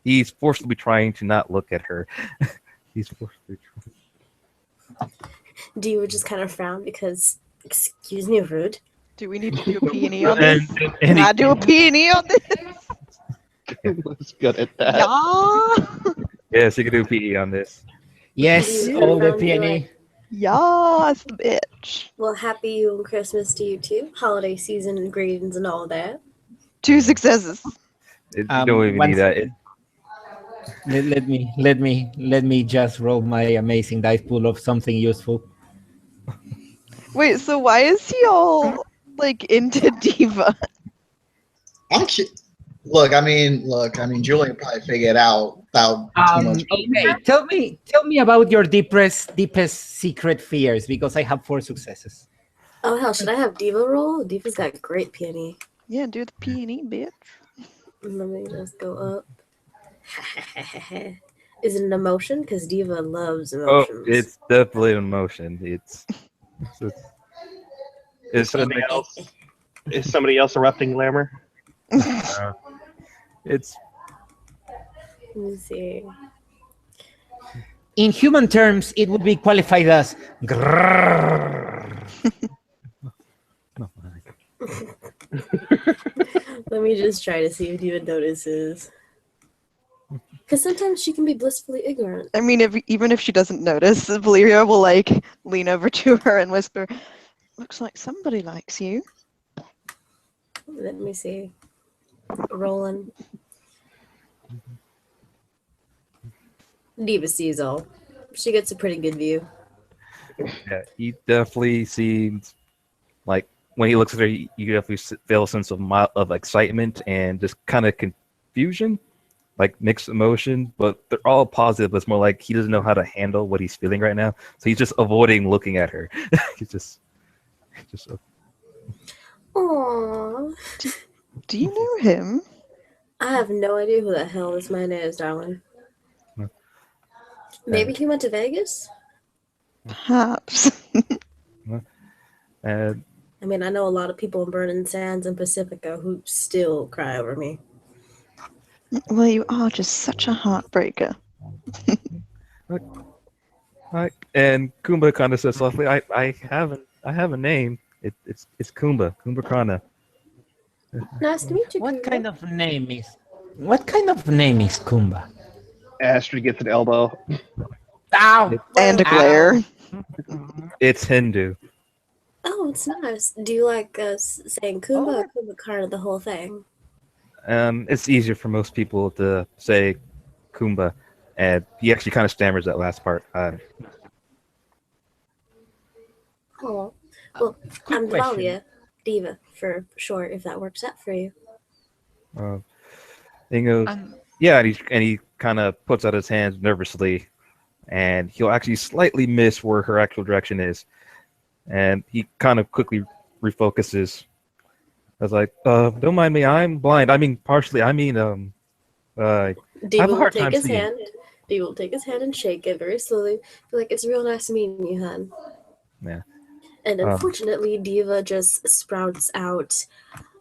He's forcibly trying to not look at her. He's forcibly trying. Do you just kind of frown because, excuse me, rude? Do we need to do a P&E on this? And Can I do a P&E on this? Was good at that. Yeah. yes, you can do PE on this. Yes, Yeah. all the Found you, peony. like- Yes, bitch. Well, happy Yule and Christmas to you too. Holiday season and greetings and all that. 2 successes. You don't even need that. Let me just roll my amazing dice pool of something useful. Wait, so why is he all like into Diva? Look, I mean, Julian probably figured out without too much. Okay, tell me about your deepest secret fears, because I have 4 successes. Oh hell, should I have Diva roll? Diva's got great peony. Yeah, do the P&E, bitch. Let me just go up. Is it an emotion? Because Diva loves Oh, emotions. it's definitely an emotion. It's Somebody else. Is somebody else erupting glamour? it's Let me see. In human terms, it would be qualified as grrrr. Let me just try to see if Diva notices. Because sometimes she can be blissfully ignorant. I mean, even if she doesn't notice, Valeria will like lean over to her and whisper, "Looks like somebody likes you." Let me see. Rolling. Diva sees all. She gets a pretty good view. yeah, he definitely seems like when he looks at her, you definitely feel a sense of excitement and just kind of confusion, like mixed emotion. But they're all positive. But it's more like he doesn't know how to handle what he's feeling right now, so he's just avoiding looking at her. he's just. Aww. Do you know him? I have no idea who the hell this man is, darling. Maybe he went to Vegas? Perhaps. And I mean, I know a lot of people in Burning Sands and Pacifica who still cry over me. Well, you are just such a heartbreaker. and Kumba kind of says softly, "I have a name. It's Kumba Krana." Nice to meet you. What Kumba. kind of name is Kumba? Astrid gets an elbow. Ow! And a glare. It's Hindu. Oh, it's nice. Do you like saying Kumba or Kumba Karna, the whole thing? It's easier for most people to say Kumba, and he actually kind of stammers that last part. Oh, well, Quick I'm question. Dahlia, Diva for short, if that works out for you. He goes, yeah, and he kind of puts out his hands nervously, and he'll actually slightly miss where her actual direction is, and he kind of quickly refocuses. I was like, don't mind me, I'm blind. I mean, partially. I mean, I Diva have a will hard take time his seeing. hand. Diva will take his hand and shake it very slowly. Be like, it's real nice meeting you, hon. Yeah. And unfortunately, Diva just sprouts out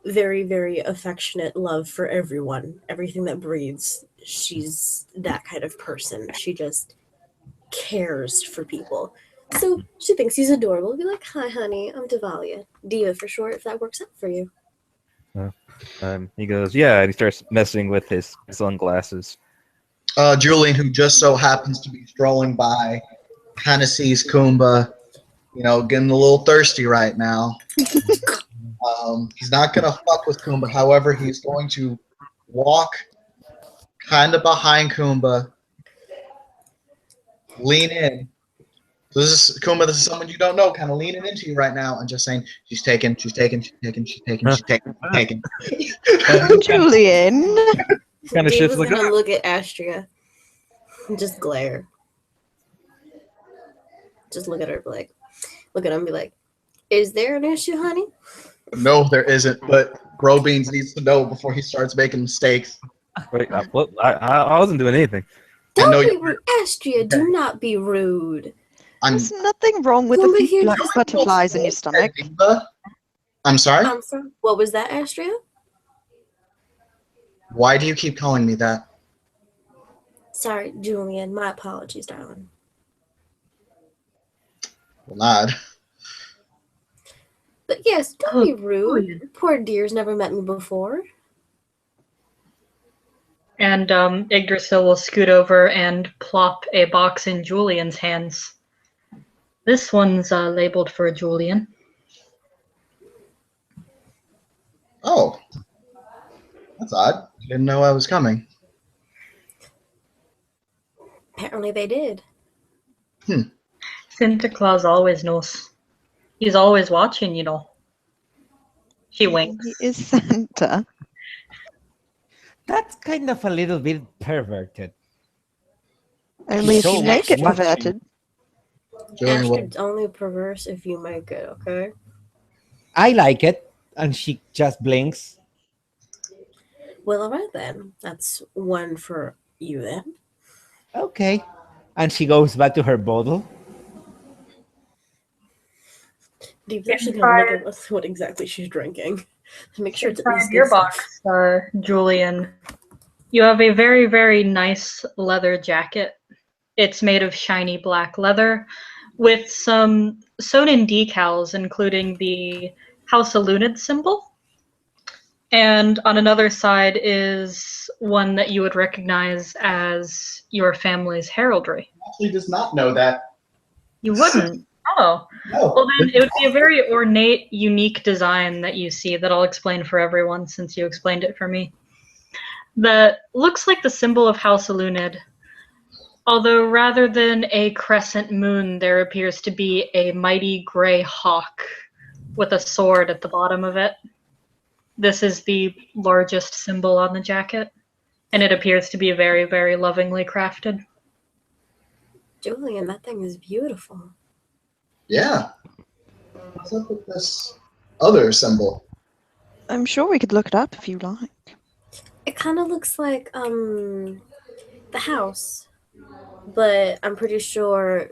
very, very affectionate love for everyone. Everything that breathes. She's that kind of person. She just cares for people. So she thinks he's adorable. Be like, hi, honey, I'm Devalia. Diva for short, if that works out for you. He goes, yeah, and he starts messing with his sunglasses. Julian, who just so happens to be strolling by, kind of sees Kumba, getting a little thirsty right now. He's not going to fuck with Kumba. However, he's going to walk kind of behind Kumba, lean in, So this is Kuma. This is someone you don't know, kind of leaning into you right now and just saying, "She's taken. She's taken. She's taken. She's taken. She's taken. She's taken." Oh, Julian. Kind of shit's Diva's like gonna that. look at Astria and just glare. Just look at her, like, look at him, and be like, "Is there an issue, honey?" No, there isn't. But Bro Beans needs to know before he starts making mistakes. Wait, I wasn't doing anything. I know Don't be you. rude, Astria. Do not be rude. I'm. There's nothing wrong with a Kumba few here black just- butterflies in your stomach. I'm sorry. I'm sorry. What was that, Astria? Why do you keep calling me that? Sorry, Julian. My apologies, darling. Well, not. But yes, don't be rude. Julian. Poor dear's never met me before. And Yggdrasil will scoot over and plop a box in Julian's hands. This one's labeled for Julian. Oh, that's odd. Didn't know I was coming. Apparently they did. Santa Claus always knows. He's always watching, you know. He winks. He is Santa. That's kind of a little bit perverted. Only if So you make it watching. perverted. Julian, what? Astria's only perverse if you make it, okay? I like it, and she just blinks. Well, alright then. That's one for you then. Okay. And she goes back to her bottle. Deep's actually gonna look at what exactly she's drinking. To make sure it's at Inside least your good stuff. box, Julian, you have a very, very nice leather jacket. It's made of shiny black leather with some sewn-in decals, including the House of LWoD symbol. And on another side is one that you would recognize as your family's heraldry. Actually, does not know that. You wouldn't? Oh. No. Well, then it would be a very ornate, unique design that you see that I'll explain for everyone since you explained it for me. That looks like the symbol of House of LWoD. Although rather than a crescent moon, there appears to be a mighty gray hawk with a sword at the bottom of it. This is the largest symbol on the jacket, and it appears to be very, very lovingly crafted. Julian, that thing is beautiful. Yeah. What's up with this other symbol? I'm sure we could look it up if you like. It kind of looks like the house, but I'm pretty sure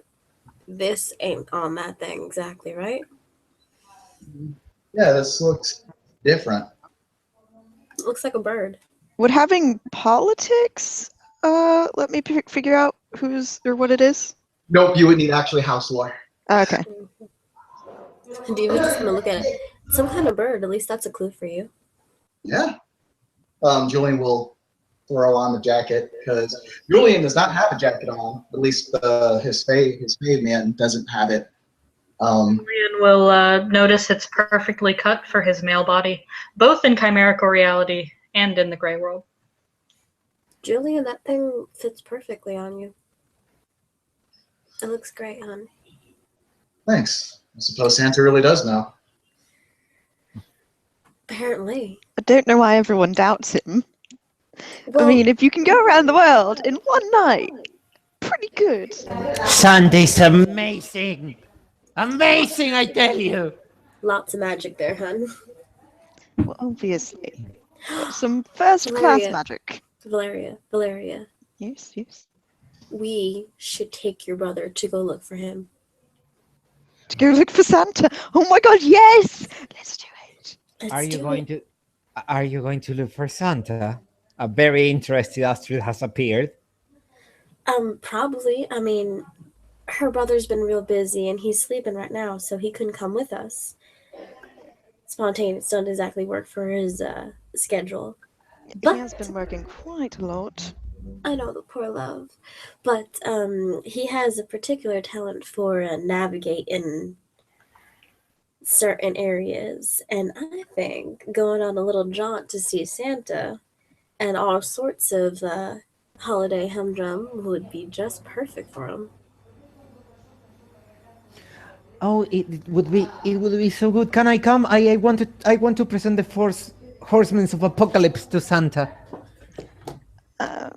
this ain't on that thing exactly, right? Yeah, this looks different. It looks like a bird. Would having politics let me figure out who's or what it is? Nope, you would need actually house lore. Okay. Diva's just gonna look at it. Some kind of bird. At least that's a clue for you. Yeah. Julian will throw on the jacket because Julian does not have a jacket on. At least his spade man doesn't have it. Julian will notice it's perfectly cut for his male body, both in chimerical reality and in the gray world. Julian, that thing fits perfectly on you. It looks great, hon. Thanks. I suppose Santa really does know. Apparently. I don't know why everyone doubts him. Well, I mean, if you can go around the world in one night, pretty good. Sunday's amazing. Amazing, I tell you. lots of magic there, hon. Well, obviously. Some first-class Valeria. magic. Valeria, Yes, yes. we should take your brother to go look for him. To go look for Santa. Oh my god, yes! Let's do it. Let's Are you do going it. to? Are you going to look for Santa? A very interested Astrid has appeared. Probably. I mean, her brother's been real busy and he's sleeping right now, so he couldn't come with us. Spontaneous don't exactly work for his schedule. He has been working quite a lot. I know, the poor love. But he has a particular talent for navigating certain areas. And I think going on a little jaunt to see Santa and all sorts of holiday humdrum would be just perfect for him. Oh, it would be so good. Can I come? I want to present the horsemen of apocalypse to Santa. Uh,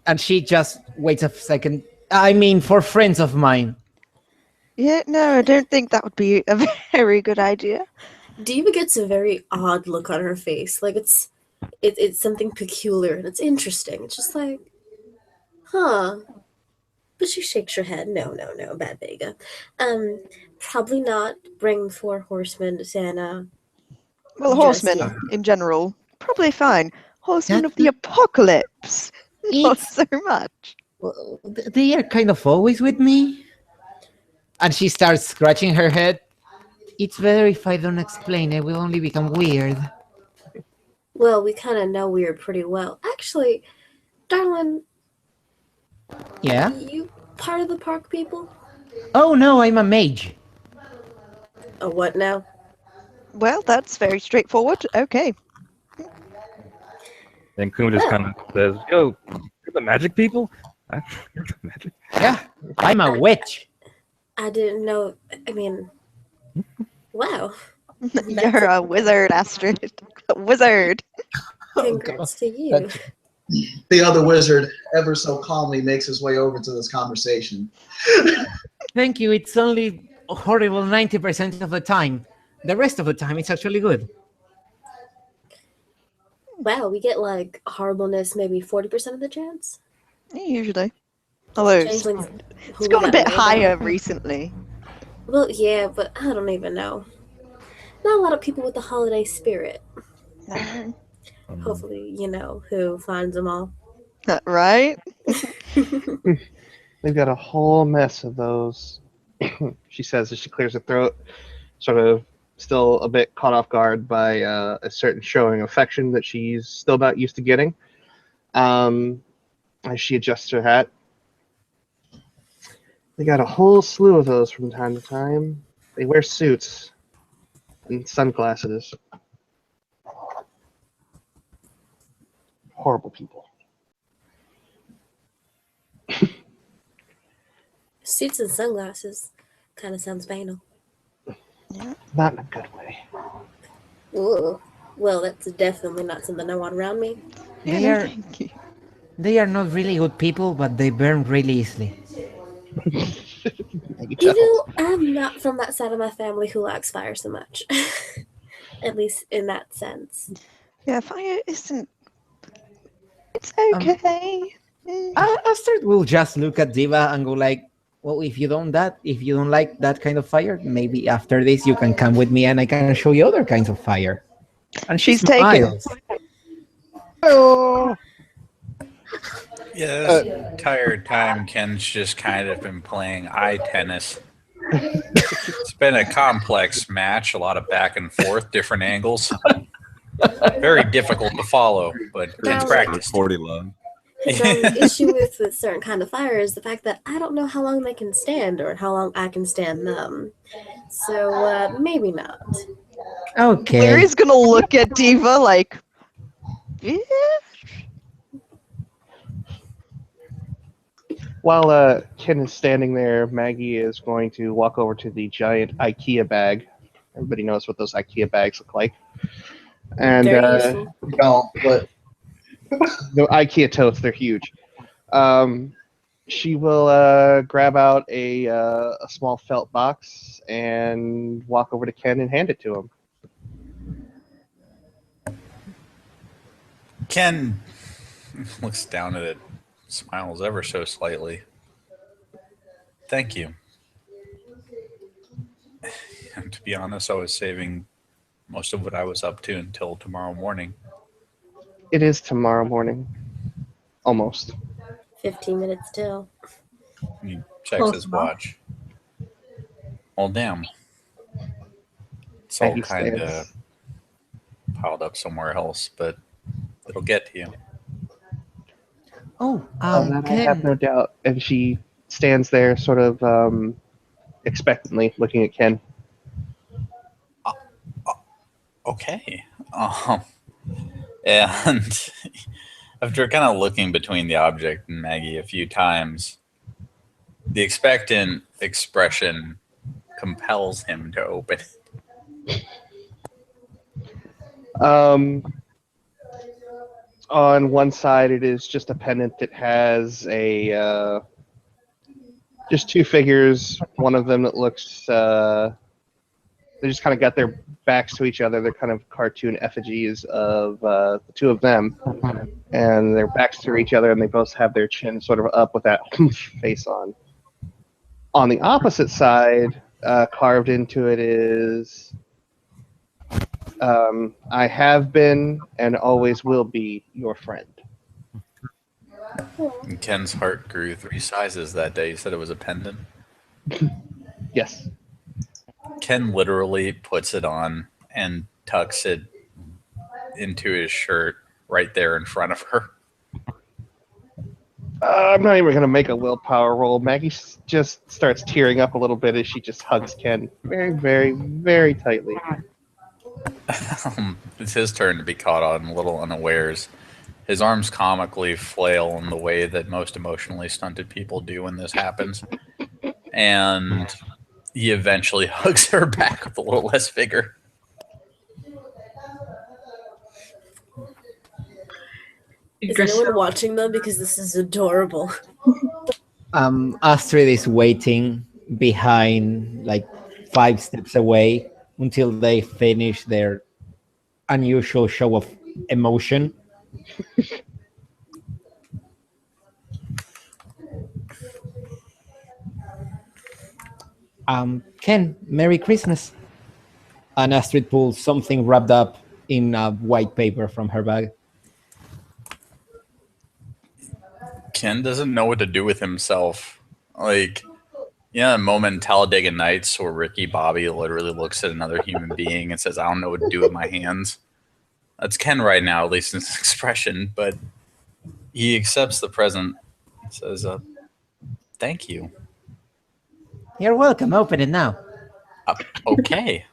And she just waits a second. I mean, for friends of mine. yeah, no, I don't think that would be a very good idea. Diva gets a very odd look on her face. Like it's something peculiar and it's interesting. It's just like, huh. But she shakes her head. No, bad Vega. Probably not bring 4 horsemen to Santa. Well, Just horsemen yet. in general, probably fine. Horsemen That- of the apocalypse, not It's so much. well, they are kind of always with me. And she starts scratching her head. It's better if I don't explain. It will only become weird. Well, we kind of know we're pretty well. Actually, darling, Yeah? you part of the park people? Oh no, I'm a mage. A what now? Well, that's very straightforward. Okay. And Kuma just kind of says, "Yo, you're the magic people. You're the magic." Yeah, I'm a witch. I didn't know. I mean, wow. You're a wizard, Astrid. A wizard. Congrats to you. The other wizard, ever so calmly, makes his way over to this conversation. Thank you. It's only horrible 90% of the time. The rest of the time, it's actually good. Wow, we get like horribleness maybe 40% of the chance. Usually. Although it's Changelings. who gone we a bit gotta know higher about. recently. Well, yeah, but I don't even know. Not a lot of people with the holiday spirit. Hopefully, you know who finds them all. Right? They've got a whole mess of those. She says as she clears her throat, sort of still a bit caught off guard by a certain showing of affection that she's still not used to getting. As she adjusts her hat. They got a whole slew of those from time to time. They wear suits and sunglasses. Horrible people. Suits and sunglasses. Kind of sounds banal. Not in a good way. Ooh. Well, that's definitely not something I want around me. They are they are not really good people, but they burn really easily. You know, I'm not from that side of my family who likes fire so much. At least in that sense. Yeah, fire isn't. It's okay. Astrid will just look at Diva and go like, well, if you don't like that kind of fire, maybe after this you can come with me and I can show you other kinds of fire. And She's taken. smiles. Oh, Yeah, this entire time Ken's just kind of been playing eye tennis. It's been a complex match, a lot of back and forth, different angles. Very difficult to follow, but it's practice. 40 love. The issue with certain kind of fire is the fact that I don't know how long they can stand or how long I can stand them. So maybe not. Okay. Larry's gonna look at Diva like, yeah. While Ken is standing there, Maggie is going to walk over to the giant IKEA bag. Everybody knows what those IKEA bags look like. And Very useful. Don't, but the IKEA totes, they're huge. She will grab out a small felt box and walk over to Ken and hand it to him. Ken looks down at it, smiles ever so slightly. Thank you. And to be honest, I was saving most of what I was up to until tomorrow morning. It is tomorrow morning. Almost. 15 minutes till. He checks Close his enough. watch. Well, damn. It's all Maggie kind of stands. piled up somewhere else, but it'll get to you. Oh, That I have no doubt. And she stands there sort of expectantly looking at Ken. Okay. And after kind of looking between the object and Maggie a few times, the expectant expression compels him to open it. On one side, it is just a pendant that has a just two figures. One of them that looks they just kind of got their backs to each other. They're kind of cartoon effigies of the two of them, and their backs to each other, and they both have their chin sort of up with that face on. On the opposite side, carved into it is I have been and always will be your friend. And Ken's heart grew 3 sizes that day. He said it was a pendant. Yes. Ken literally puts it on and tucks it into his shirt right there in front of her. I'm not even going to make a willpower roll. Maggie just starts tearing up a little bit as she just hugs Ken very, very, very tightly. It's his turn to be caught on a little unawares. His arms comically flail in the way that most emotionally stunted people do when this happens. And he eventually hugs her back with a little less vigor. Is anyone watching them? Because this is adorable. Astrid is waiting behind, like 5 steps away, until they finish their unusual show of emotion. Ken, Merry Christmas. And Astrid pulls something wrapped up in white paper from her bag. Ken doesn't know what to do with himself. Like, a moment in Talladega Nights where Ricky Bobby literally looks at another human being and says, I don't know what to do with my hands. That's Ken right now, at least in his expression, but he accepts the present and says, thank you. You're welcome. Open it now. Okay.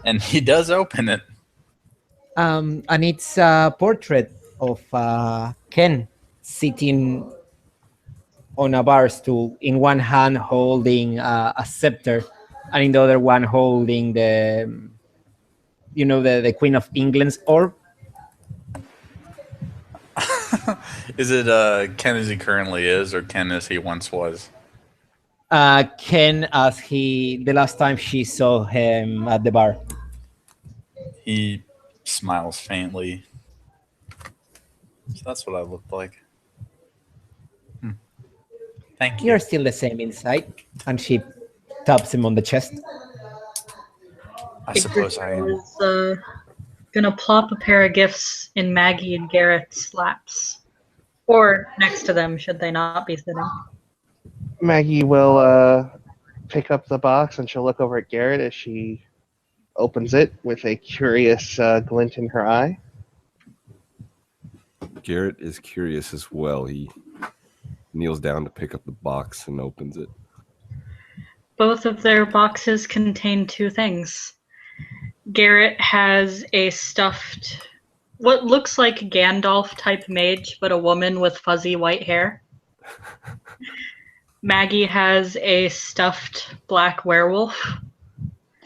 And he does open it. And it's a portrait of Ken sitting on a bar stool, in one hand holding a scepter, and in the other one holding the Queen of England's orb. Is it Ken as he currently is, or Ken as he once was? Ken as the last time she saw him at the bar. He smiles faintly. So that's what I looked like. Thank you. You're still the same inside. And she taps him on the chest. I suppose I am. is gonna plop a pair of gifts in Maggie and Garrett's laps. Or next to them, should they not be sitting. Maggie will pick up the box and she'll look over at Garrett as she opens it with a curious glint in her eye. Garrett is curious as well. He kneels down to pick up the box and opens it. Both of their boxes contain 2 things. Garrett has a stuffed, what looks like Gandalf type mage, but a woman with fuzzy white hair. Maggie has a stuffed black werewolf.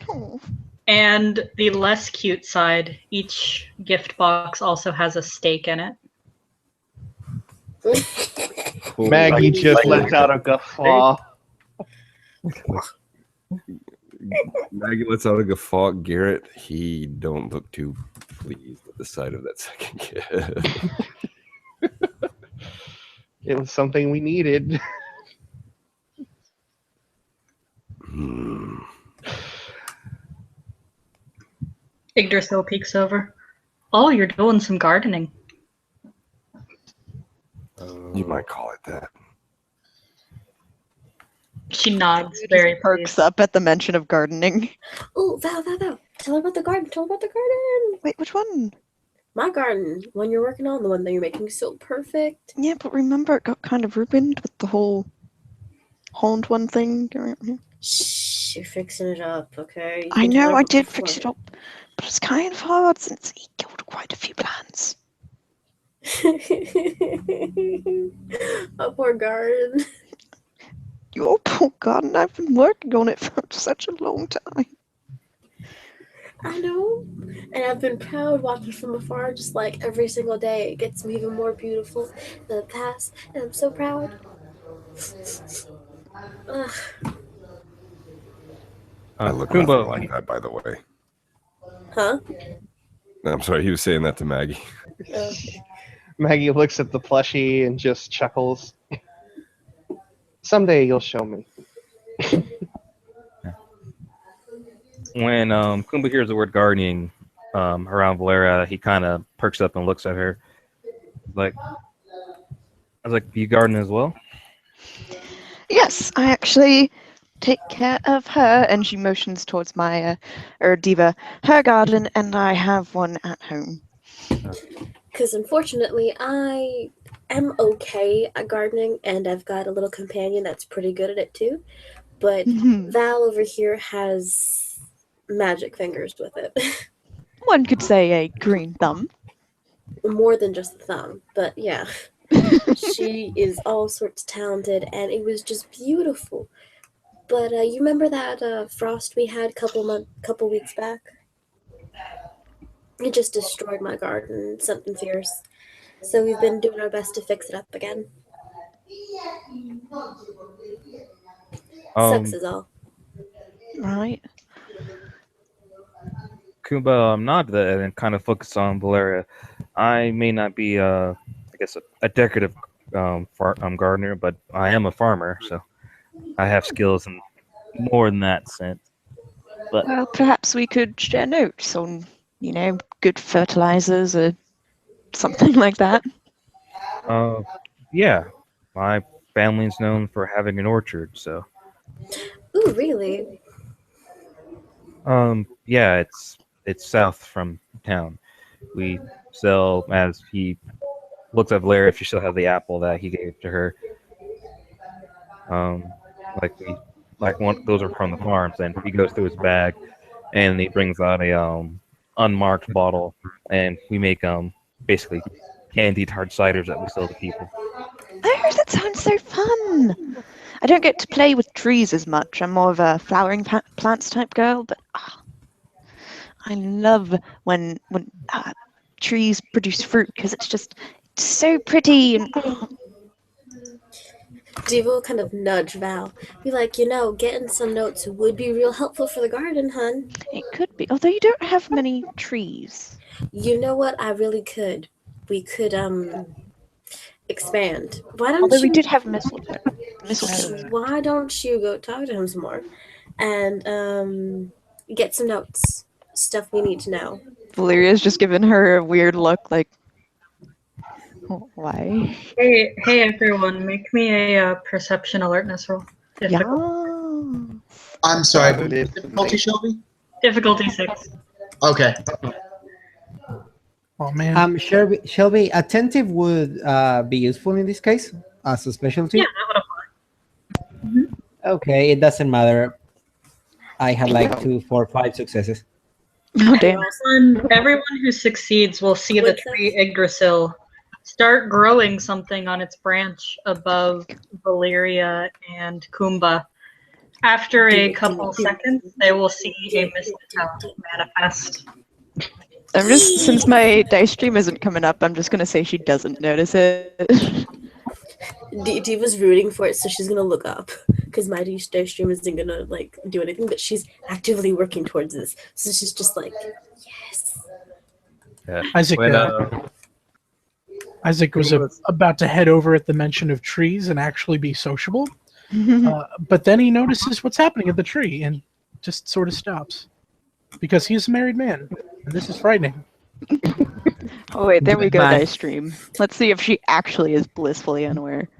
Oh. And the less cute side, each gift box also has a steak in it. Maggie just lets out a guffaw. Maggie lets out a guffaw. Garrett, he don't look too pleased at the sight of that second gift. It was something we needed. Yggdrasil peeks over. Oh, you're doing some gardening. You might call it that. She nods very perks up at the mention of gardening. Oh, Val. Tell her about the garden. Wait, which one? My garden. One you're working on, the one that you're making so perfect. Yeah, but remember it got kind of ruined with the whole horned one thing. Shh, you're fixing it up, okay? I know I did fix it up, but it's kind of hard since he killed quite a few plants. A poor garden. Your poor garden, I've been working on it for such a long time. I know. And I've been proud watching from afar, just like every single day. It gets me even more beautiful than the past. And I'm so proud. Ugh. I look nothing Kumba, like that, by the way. Huh? I'm sorry, he was saying that to Maggie. Maggie looks at the plushie and just chuckles. Someday you'll show me. when Kumba hears the word gardening around Valera, he kind of perks up and looks at her. Like, I was like, "You garden as well?" Yes, I actually take care of her, and she motions towards my, Diva, her garden, and I have one at home. Because unfortunately, I am okay at gardening, and I've got a little companion that's pretty good at it too. But Val over here has magic fingers with it. One could say a green thumb. More than just the thumb, but yeah. She is all sorts talented, and it was just beautiful. But you remember that frost we had couple weeks back? It just destroyed my garden, something fierce. So we've been doing our best to fix it up again. Sucks is all. Right. Kumba nod that and kind of focus on Valeria. I may not be, I guess, a decorative gardener, but I am a farmer, so I have skills in more than that sense. But Well, perhaps we could share notes on, good fertilizers or something like that. yeah, my family's known for having an orchard, so Ooh, really? yeah, it's south from town. We sell, as he looks at Valeria if she still has the apple that he gave to her. Like those are from the farms, and he goes through his bag and he brings out a unmarked bottle, and we make basically candied hard ciders that we sell to people. Oh, that sounds so fun! I don't get to play with trees as much. I'm more of a flowering plants type girl, but I love when trees produce fruit because it's just so pretty and. Diva will kind of nudge Val. Be like, getting some notes would be real helpful for the garden, hun. It could be, although you don't have many trees. You know what? I really could. We could expand. Why don't Although you? we did have mistletoe. Why don't you go talk to him some more, and get some notes, stuff we need to know. Valeria's just given her a weird look, like, why? Hey, everyone! Make me a perception alertness roll. Yeah. I'm sorry, difficulty, Shelby? Difficulty 6. Okay. Oh man. Shelby, attentive would be useful in this case as a specialty. Yeah, that would apply. Okay, it doesn't matter. I had like 2, 4, 5 successes. Oh damn! Everyone who succeeds will see the tree Yggdrasil start growing something on its branch above Valeria and Kumba. After a couple seconds, they will see a mistletoe manifest. I'm just, since my dice stream isn't coming up, I'm just gonna say she doesn't notice it. Diva's rooting for it, so she's gonna look up because my dice stream isn't gonna do anything, but she's actively working towards this. So she's just like, yes. Yeah. Isaac was about to head over at the mention of trees and actually be sociable, but then he notices what's happening at the tree and just sort of stops because he's a married man, and this is frightening. Oh wait, there we go, dice stream. Let's see if she actually is blissfully unaware.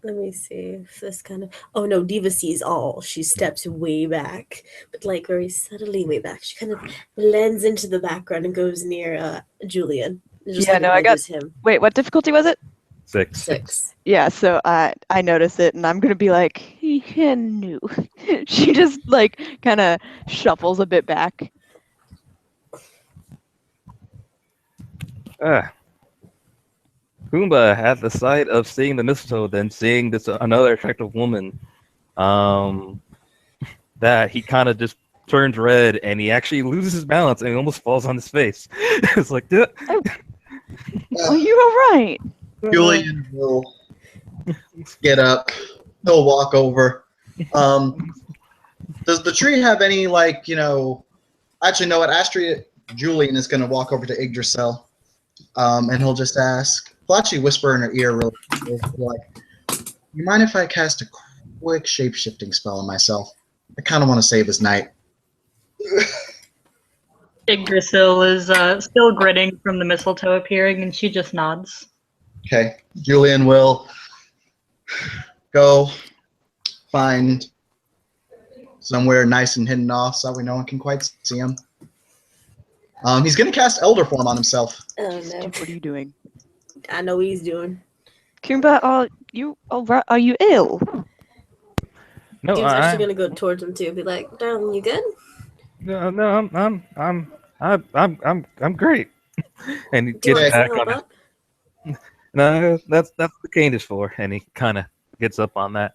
Let me see if this kind of. Oh no, Diva sees all. She steps way back, but very subtly way back. She kind of blends into the background and goes near Julian. Yeah, no, I got him. Wait, what difficulty was it? 6. 6. Yeah, so I notice it, and I'm gonna be like, yeah, no. She just kind of shuffles a bit back. Pumbaa, at the sight of seeing the mistletoe, then seeing this another attractive woman, that he kind of just turns red and he actually loses his balance and he almost falls on his face. It's like, Are you alright? Julian will get up. He'll walk over. Does the tree have any, like, actually, no, what? Julian is going to walk over to Yggdrasil, and he'll just ask. He'll actually whisper in her ear real like, you mind if I cast a quick shape-shifting spell on myself? I kind of want to save his night. Yggdrasil is still grinning from the mistletoe appearing, and she just nods. Okay. Julian will go find somewhere nice and hidden off so no one can quite see him. He's going to cast Elder Form on himself. Oh no. What are you doing? I know what he's doing. Kumba, are you ill? no, Dude's actually gonna go towards him too. Be like, darling, you good? no, I'm great. And he Do you gets want back some help on it. up? No, that's what the cane is for. And he kind of gets up on that.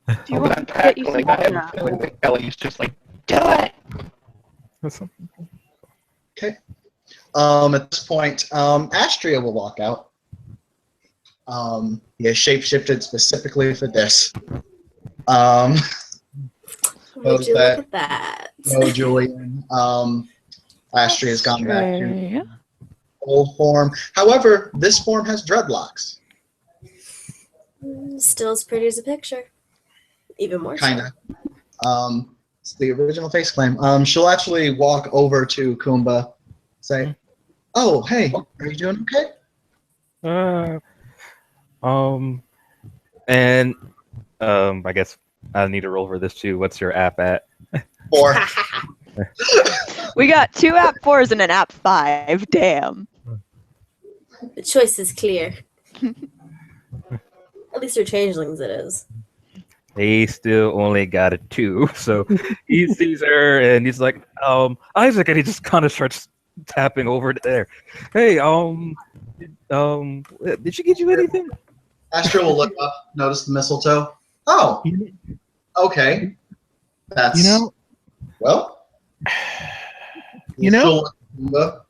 Do you want me to get you some Like, I have a water? feeling that Ellie's just like, do it! Okay. At this point, Astria will walk out. He has shapeshifted specifically for this. Would Knows you that. look at that? No, Julian. Astria's gone back to Astria. old form. However, this form has dreadlocks. Still as pretty as a picture. Even more so. Kinda. It's the original face claim. She'll actually walk over to Kumba, say, "Oh, hey, are you doing okay?" And I guess I need to roll for this too. What's your app at? 4. We got 2 app 4s and an app 5. Damn. The choice is clear. At least for changelings it is. He still only got a 2, so he sees her and he's like, Isaac, and he just kind of starts tapping over there. Hey, did she get you anything? Astria will look up, notice the mistletoe. Oh, okay. That's well. You know? Kumba.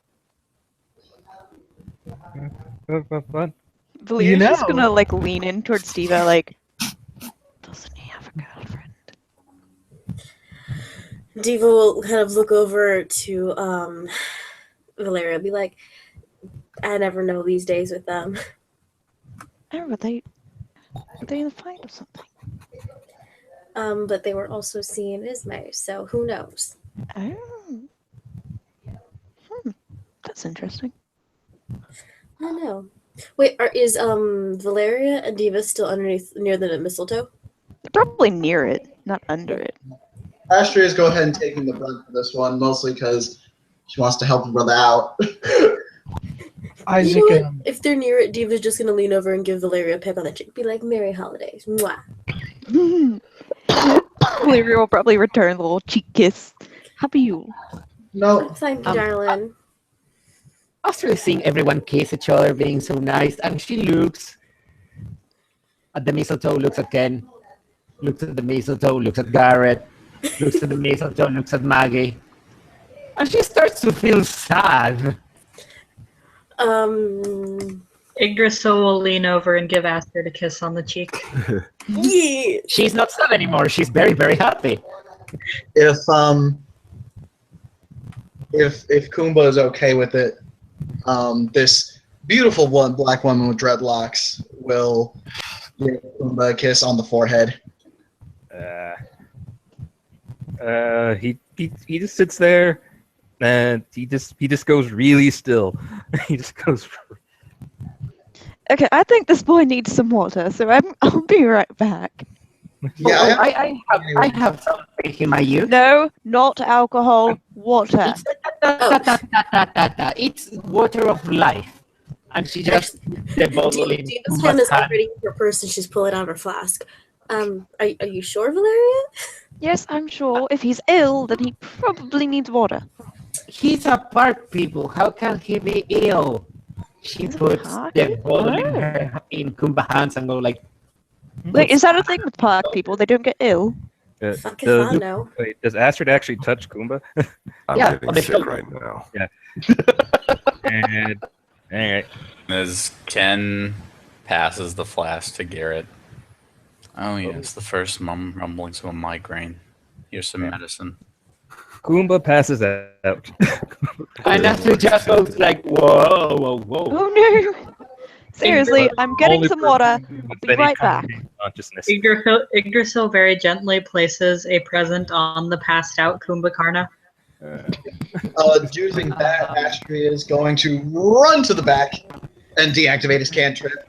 What? Valeria's just gonna lean in towards Steva, like, doesn't he have a girlfriend? Diva will kind of look over to Valeria and be like, I never know these days with them. Oh, are they in a fight or something? But they were also seeing Ismay, so who knows? Oh. That's interesting. I don't know. Wait, is Valeria and Diva still underneath near the mistletoe? They're probably near it, not under it. Astria's go ahead and taking the brunt for this one, mostly because she wants to help her brother out. Isaac, You know what? If they're near it, Diva's just gonna lean over and give Valeria a peck on the cheek. Be like, Merry Holidays. Mwah. Valeria will probably return the little cheek kiss. Happy Yule. No. Thank you, darling. After seeing everyone kiss each other, being so nice, and she looks at the mistletoe, looks at Ken, looks at the mistletoe, looks at Garrett, looks at the mistletoe, looks at Maggie, and she starts to feel sad. Yggdrasil will lean over and give Astrid a kiss on the cheek. Yeah. She's not sad anymore. She's very, very happy. If Kumba is okay with it, this beautiful black woman with dreadlocks will give Kumba a kiss on the forehead. He just sits there and he just goes really still. He just goes. Okay, I think this boy needs some water, so I'll be right back. Yeah, I have something in my youth. No, not alcohol, water. It's water of life. And she just the bottle in Diva's hand is already in her purse and she's pulling out her flask. Are you sure, Valeria? Yes, I'm sure. If he's ill, then he probably needs water. He's a park people. How can he be ill? She puts the bottle in Kumba's hands and go like, Wait, is that a thing with park people? They don't get ill? Fuck if I know. Wait, does Astrid actually touch Kumba? I'm Yeah, getting on the sick shoulder. right now. And all right. As Ken passes the flask to Garrett. Oh, yes, the first rumblings of a migraine. Here's some medicine. Kumba passes out. and Astrid just goes like, whoa, whoa, whoa. Oh no! Seriously, I'm getting Only some for water. with I'll be any right kind back. of consciousness. Yggdrasil very gently places a present on the passed out Kumbhakarna. Using that, Astria is going to run to the back and deactivate his cantrip.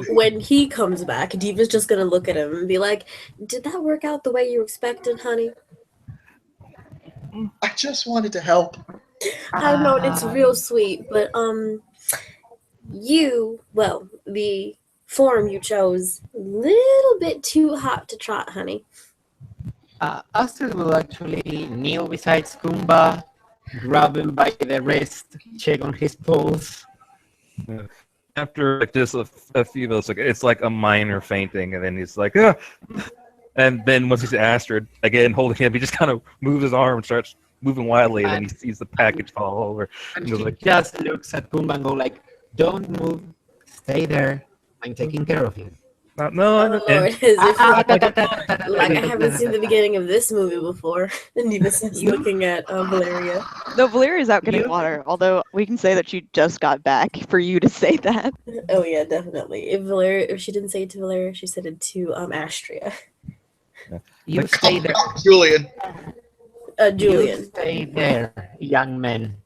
When he comes back, Diva's just gonna look at him and be like, "Did that work out the way you expected, honey?" I just wanted to help. I know it's real sweet, but the form you chose, little bit too hot to trot, honey. Astrid will actually kneel beside Kumba, grab him by the wrist, check on his pulse. After like just a few minutes, like it's like a minor fainting, and then he's like, ah! And then once he's Astrid again holding him, he just kind of moves his arm and starts moving wildly, and then he sees the package fall over. And he goes he like, just looks at Kumba and go like, don't move, stay there, I'm taking care of you. no, Oh, Lord, as if like I haven't seen the beginning of this movie before. And Diva's just looking at Valeria. No, Valeria's out getting water, although we can say that she just got back for you to say that. Oh yeah, definitely. If she didn't say it to Valeria, she said it to Astria. You stay there. Julian. Julian. You stay there, young man.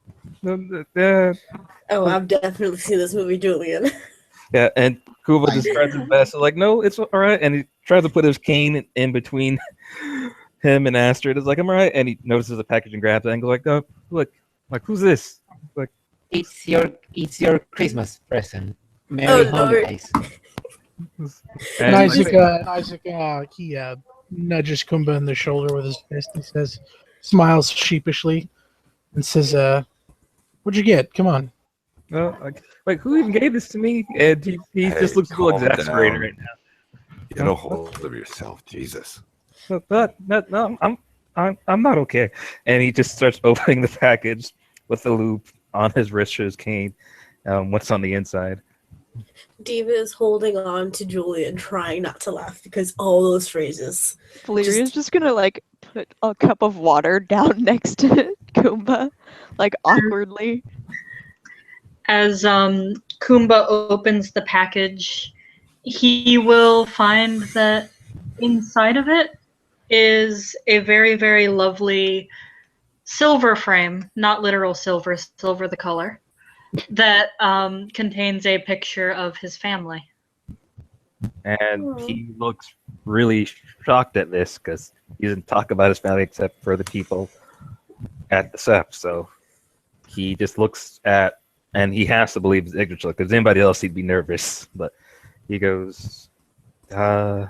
Oh, I've definitely seen this movie, Julian. Yeah, and Kuba just tries his best. So like, no, it's all right. And he tries to put his cane in between him and Astrid. It's like, I'm all right. And he notices the package and grabs it and goes like, oh, look, like, who's this? Like, it's your Christmas present. Merry holidays. And Isaac, he nudges Kumba in the shoulder with his fist. He says, smiles sheepishly, and says, "What'd you get? Come on." Like who even gave this to me? And he just looks a little exasperated right now. Get a hold of yourself, Jesus. No, I'm not okay. And he just starts opening the package with the loop on his wrist or his cane. What's on the inside? Diva is holding on to Julian, trying not to laugh because all those phrases. Valeria's just gonna like put a cup of water down next to Kumba, like awkwardly. As Kumba opens the package, he will find that inside of it is a very, very lovely silver frame, not literal silver, silver the color, that contains a picture of his family. And he looks really shocked at this because he doesn't talk about his family except for the people at the SEP. So he just looks at, and he has to believe it's Yggdrasil because anybody else he'd be nervous. But he goes, I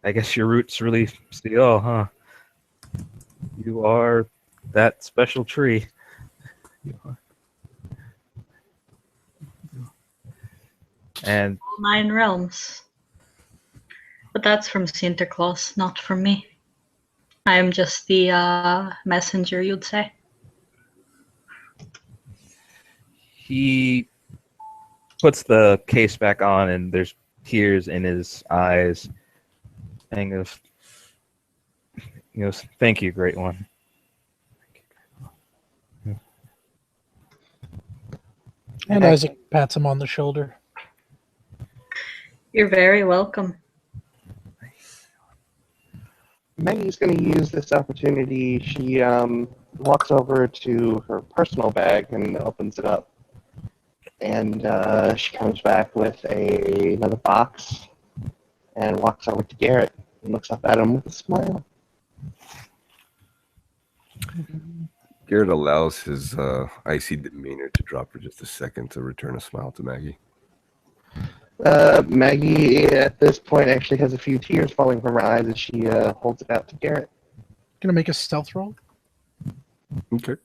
guess your roots really steal, huh? You are that special tree. And 9 realms. But that's from Santa Claus, not from me. I am just the messenger, you'd say. he puts the case back on, and there's tears in his eyes. And he goes, "Thank you, Great One." And Isaac pats him on the shoulder. You're very welcome. Maggie's going to use this opportunity. She walks over to her personal bag and opens it up. And she comes back with another box and walks over to Garrett and looks up at him with a smile. Garrett allows his icy demeanor to drop for just a second to return a smile to Maggie. Maggie, at this point, actually has a few tears falling from her eyes as she holds it out to Garrett. Gonna make a stealth roll. Okay.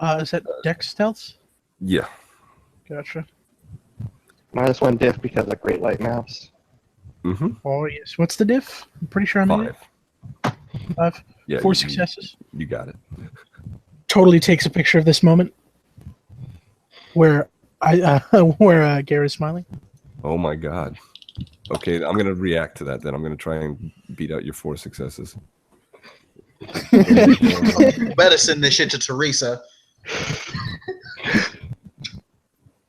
Is that Dex stealth? Yeah. Gotcha. -1 diff because of Great White Mouse. Mm-hmm. Oh yes. What's the diff? I'm pretty sure I'm in 5. it. 5. Yeah. 4 successes. You got it. Totally takes a picture of this moment where where Gare is smiling. Oh my god. Okay, I'm gonna react to that. Then I'm gonna try and beat out your 4 successes. Better send this shit to Teresa.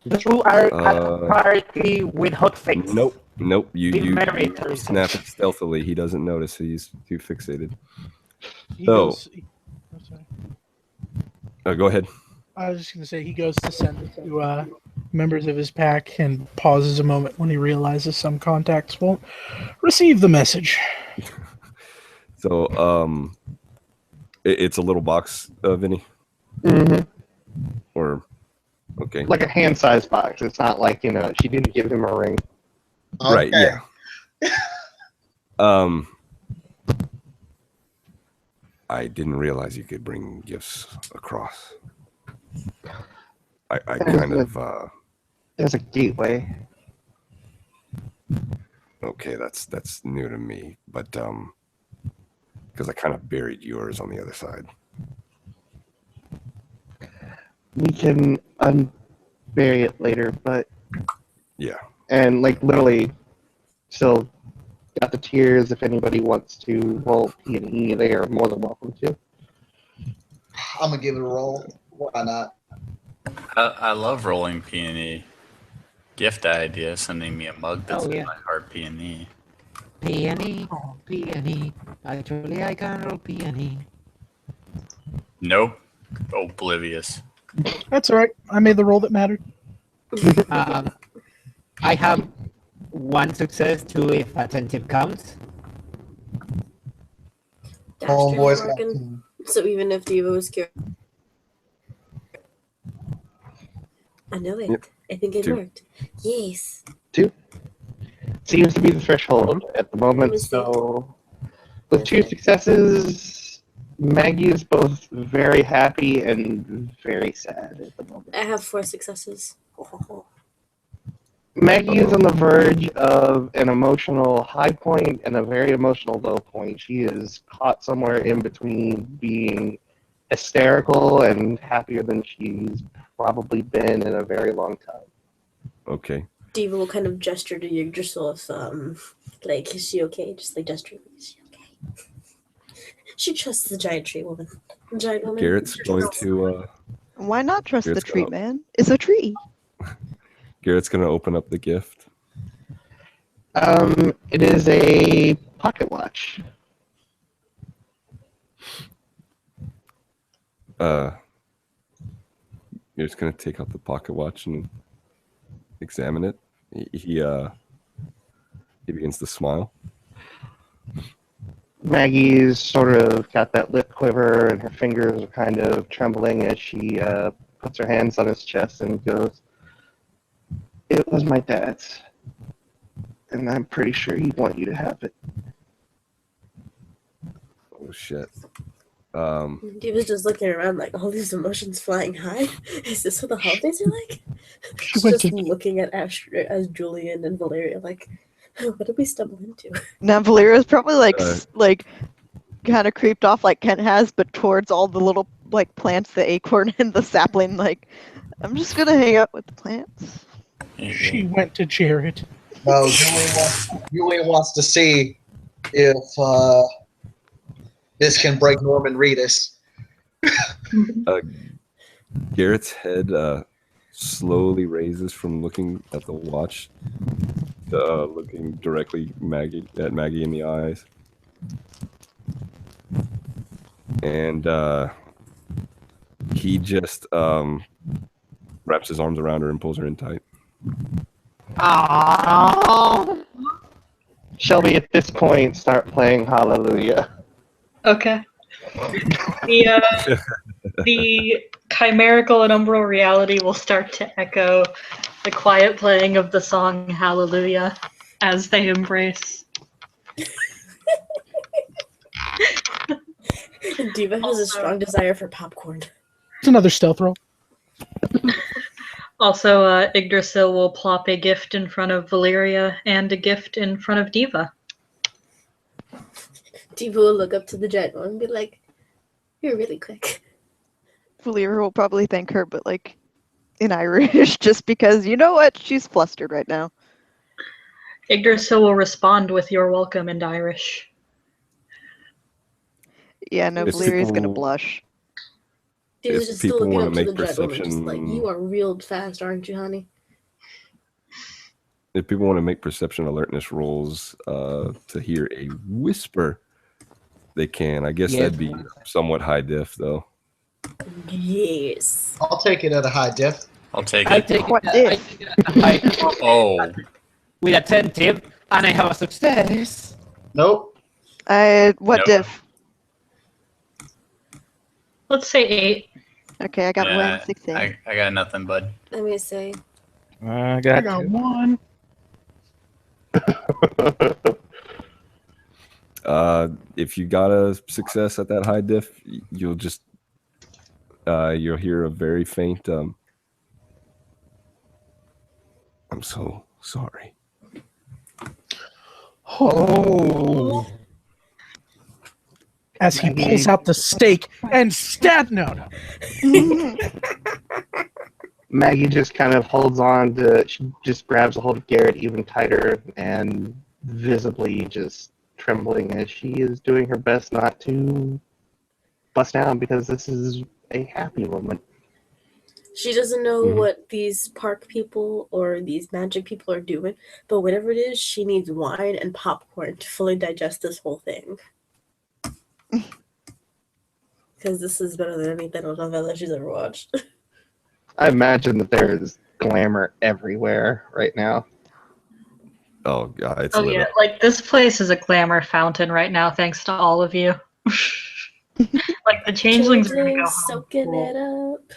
You are at a party with hotfix. Nope. You Very snap it stealthily. He doesn't notice. He's too fixated. He So- goes, I'm sorry. Go ahead. I was just going to say he goes to send it to members of his pack and pauses a moment when he realizes some contacts won't receive the message. So, it's a little box, Vinny? Mm-hmm. Or, okay. Like a hand-sized box. It's not like, she didn't give him a ring. Okay. Right, yeah. I didn't realize you could bring gifts across. I kind of, There's a gateway. okay, that's new to me, but, because I kind of buried yours on the other side. We can unbury it later, but Yeah. and literally still got the tiers if anybody wants to roll P&E, they are more than welcome to. I'm gonna give it a roll. Why not? I love rolling P&E. Gift idea, sending me a mug that's Oh, yeah. in my heart P&E. Peony. Actually, I can roll peony. Nope. Oblivious. That's all right. I made the roll that mattered. I have 1 success, 2 if attentive counts. Homeboy's got working. 2. So even if Diva was cured. I know it. Yep. I think it 2. worked. Yes. Seems to be the threshold at the moment, so with 2 successes, Maggie is both very happy and very sad at the moment. I have 4 successes. Maggie is on the verge of an emotional high point and a very emotional low point. She is caught somewhere in between being hysterical and happier than she's probably been in a very long time. Okay. Diva will kind of gesture to Yggdrasil if, is she okay? Just gesture, is she okay? She trusts the giant tree woman. The giant woman. Garrett's going to, Why not trust Garrett's the tree, gonna- man? It's a tree. Garrett's going to open up the gift. It is a pocket watch. You're just going to take out the pocket watch and examine it. He begins to smile. Maggie's sort of got that lip quiver, and her fingers are kind of trembling as she puts her hands on his chest and goes, "It was my dad's, and I'm pretty sure he'd want you to have it." Oh, shit. Diva's just looking around all these emotions flying high. Is this what the holidays are like? She She's went just to looking at as Julian and Valeria what did we stumble into? Now Valeria's probably Uh, kind of creeped off like Kent has, but towards all the little plants, the acorn and the sapling. I'm just gonna hang out with the plants. she went to Jared. No, Julian wants to see if this can break Norman Reedus. Garrett's head slowly raises from looking at the watch to looking directly at Maggie in the eyes. And he just wraps his arms around her and pulls her in tight. Aww. Shall we, at this point, start playing Hallelujah? Okay. The chimerical and umbral reality will start to echo the quiet playing of the song Hallelujah as they embrace. Diva has a strong desire for popcorn. It's another stealth roll. Also, Yggdrasil will plop a gift in front of Valeria and a gift in front of Diva. Diva will look up to the giant one and be like, "You're really quick." Valeria will probably thank her, but like in Irish, just because you know what? She's flustered right now. Yggdrasil will respond with "You're welcome" in Irish. Yeah, no, If Valeria's gonna people- blush. Diva's If just still people looking wanna up to the make giant woman, just like, perception- "You are real fast, aren't you, honey?" If people want to make perception alertness rolls to hear a whisper, they can. I guess Yeah. that'd be somewhat high diff, though. Yes. I'll take it at a high diff. I'll take I it. take What I if? take it Oh, with attentive, and I have a success. Nope. What Nope. diff? Let's say 8. Okay, I got yeah, 116. I got nothing, bud. Let me see. I I got got two. 1. If you got a success at that high diff, you'll just you'll hear a very faint I'm so sorry. Oh. As he pulls out the stake and stab. No. Maggie just kind of holds on to. She just grabs a hold of Garrett even tighter and visibly just trembling as she is doing her best not to bust down because this is a happy moment. She doesn't know Mhm. what these park people or these magic people are doing, but whatever it is, she needs wine and popcorn to fully digest this whole thing. Because this is better than any telenovela she's ever watched. I imagine that there is glamour everywhere right now. Oh god, it's Oh lit yeah, up. like this place is a glamour fountain right now, thanks to all of you. Like the changelings are gonna go Changelings home. soaking it up.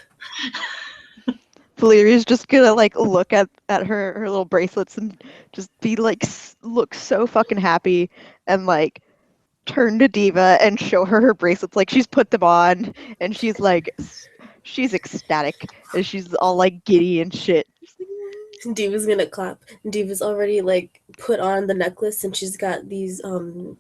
Valeria's just gonna like look at her little bracelets and just be like look so fucking happy and like turn to Diva and show her bracelets like she's put them on and she's like she's ecstatic and she's all like giddy and shit. Diva's gonna clap. Diva's already like put on the necklace and she's got these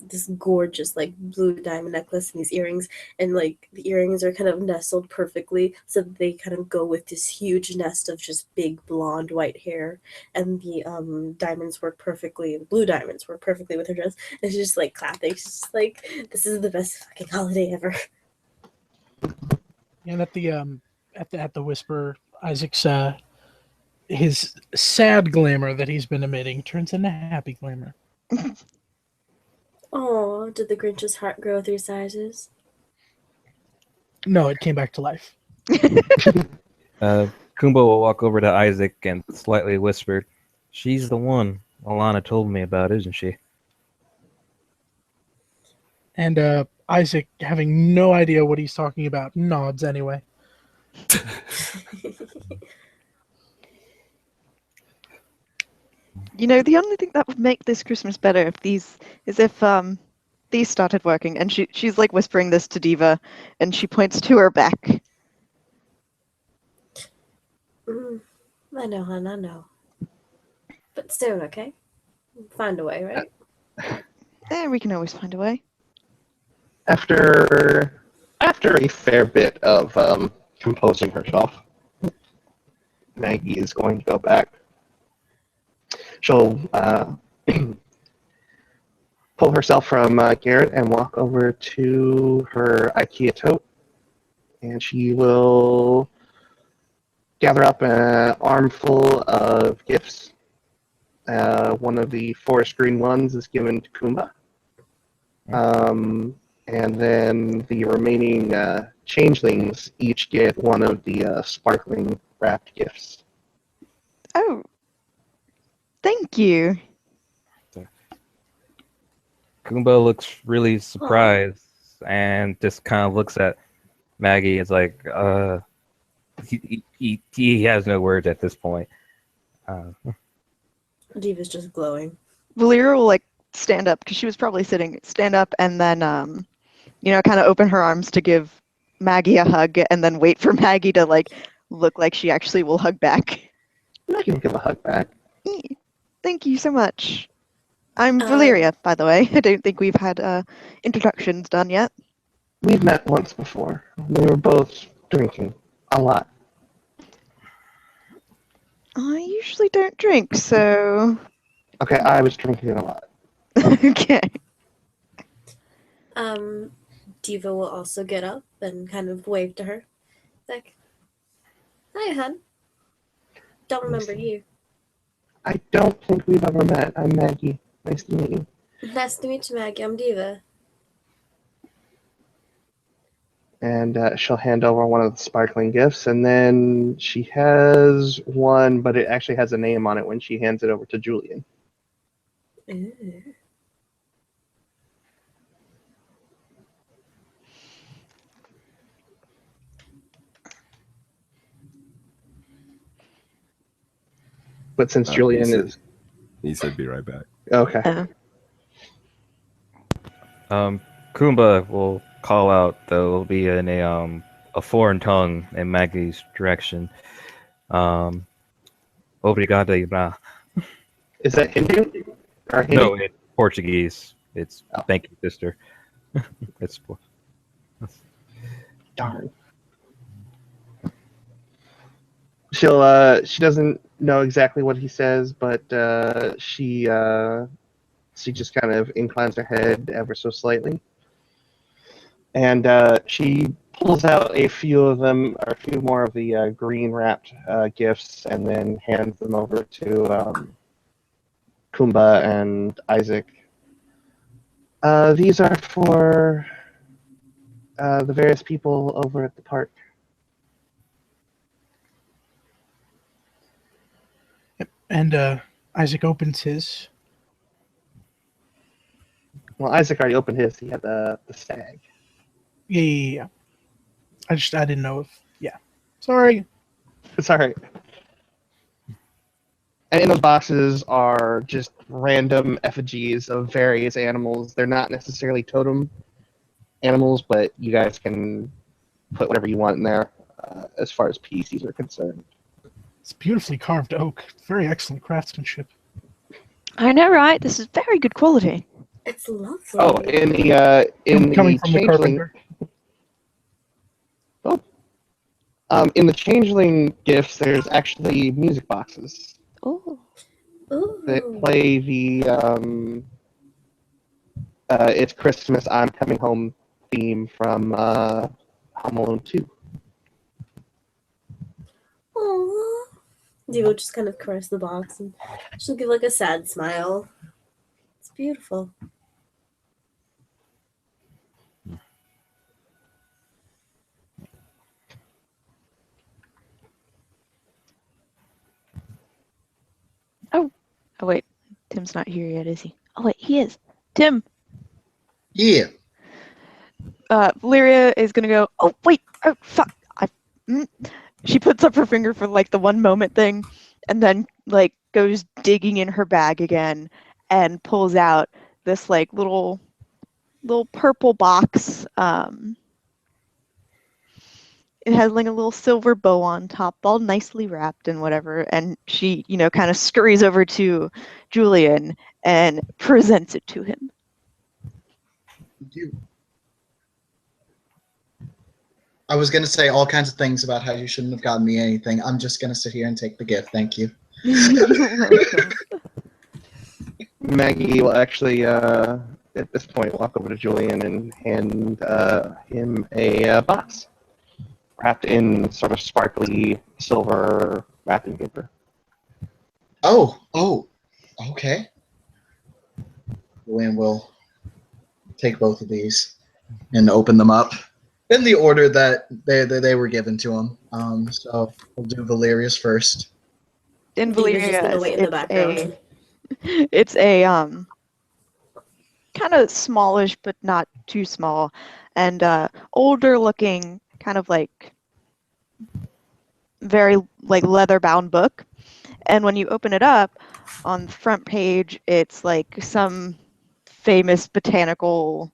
this gorgeous like blue diamond necklace and these earrings, and like the earrings are kind of nestled perfectly so that they kind of go with this huge nest of just big blonde white hair, and the diamonds work perfectly, the blue diamonds work perfectly with her dress, and she's just like clapping. She's just like, "This is the best fucking holiday ever." And at the whisper, Isaac's his sad glamour that he's been emitting turns into happy glamour. Oh, did the Grinch's heart grow 3 sizes? No, it came back to life. Kumbo will walk over to Isaac and slightly whisper, "She's the one Alana told me about, isn't she?" And Isaac, having no idea what he's talking about, nods anyway. You know, the only thing that would make this Christmas better if these started working, and she's like whispering this to Diva and she points to her back. I know, hon, I know. But soon, okay? Find a way, right? We can always find a way. After a fair bit of composing herself, Maggie is going to go back. She'll pull herself from Garrett and walk over to her IKEA tote, and she will gather up an armful of gifts. One of the forest green ones is given to Kumba. And then the remaining changelings each get one of the sparkling wrapped gifts. Oh, thank you. Kumbo looks really surprised and just kind of looks at Maggie. It's like, he has no words at this point. Diva's just glowing. Valeria will like stand up because she was probably sitting. Stand up and then kind of open her arms to give Maggie a hug, and then wait for Maggie to like look like she actually will hug back. I can give a hug back. Thank you so much. I'm Um, Valeria, by the way. I don't think we've had introductions done yet. We've met once before. We were both drinking a lot. I usually don't drink, so Okay, I was drinking a lot. okay. Diva will also get up and kind of wave to her. Like, hi, hun. Don't remember you. I don't think we've ever met. I'm Maggie. Nice to meet you. Nice to meet you, Maggie. I'm Diva. And she'll hand over one of the sparkling gifts, and then she has one, but it actually has a name on it when she hands it over to Julian. Ooh. But since Julian is... He said be right back. Okay. Kumba will call out, though it'll be in a foreign tongue in Maggie's direction. Obrigado, Ibra. Is that Hindu? Or Hindi? No, it's Portuguese. It's Oh. thank you, sister. It's Darn. She doesn't know exactly what he says, but she just kind of inclines her head ever so slightly, and she pulls out a few of them, or a few more of the green wrapped gifts, and then hands them over to Kumba and Isaac. These are for the various people over at the park. And Isaac opens his. Well, Isaac already opened his. He had the stag. Yeah. I didn't know if. Yeah. Sorry. It's all right. And in the boxes are just random effigies of various animals. They're not necessarily totem animals, but you guys can put whatever you want in there as far as PCs are concerned. It's beautifully carved oak. Very excellent craftsmanship. I know, right? This is very good quality. It's lovely. Oh, in the Coming from the changeling. carpenter. In the changeling gifts, there's actually music boxes Oh. that Ooh. play the "It's Christmas, I'm Coming Home" theme from Home Alone 2. Aww. Diva will just kind of caress the box and she'll give like a sad smile. It's beautiful. Oh wait, Tim's not here yet, is he? Oh wait, he is. Tim. Yeah. Valeria is gonna go. Oh wait. Oh fuck. She puts up her finger for like the one moment thing, and then like goes digging in her bag again, and pulls out this like little purple box. It has like a little silver bow on top, all nicely wrapped and whatever. And she, kind of scurries over to Julian and presents it to him. I was going to say all kinds of things about how you shouldn't have gotten me anything. I'm just going to sit here and take the gift. Thank you. You're welcome. Maggie will actually, at this point, walk over to Julian and hand him a box wrapped in sort of sparkly silver wrapping paper. Oh, okay. Julian will take both of these and open them up in the order that they were given to him. So we'll do Valeria's first. In Diva's just gonna Valeria's, wait in the background. it's a kind of smallish but not too small, and older looking, kind of like very like leather bound book. And when you open it up, on the front page, it's like some famous botanical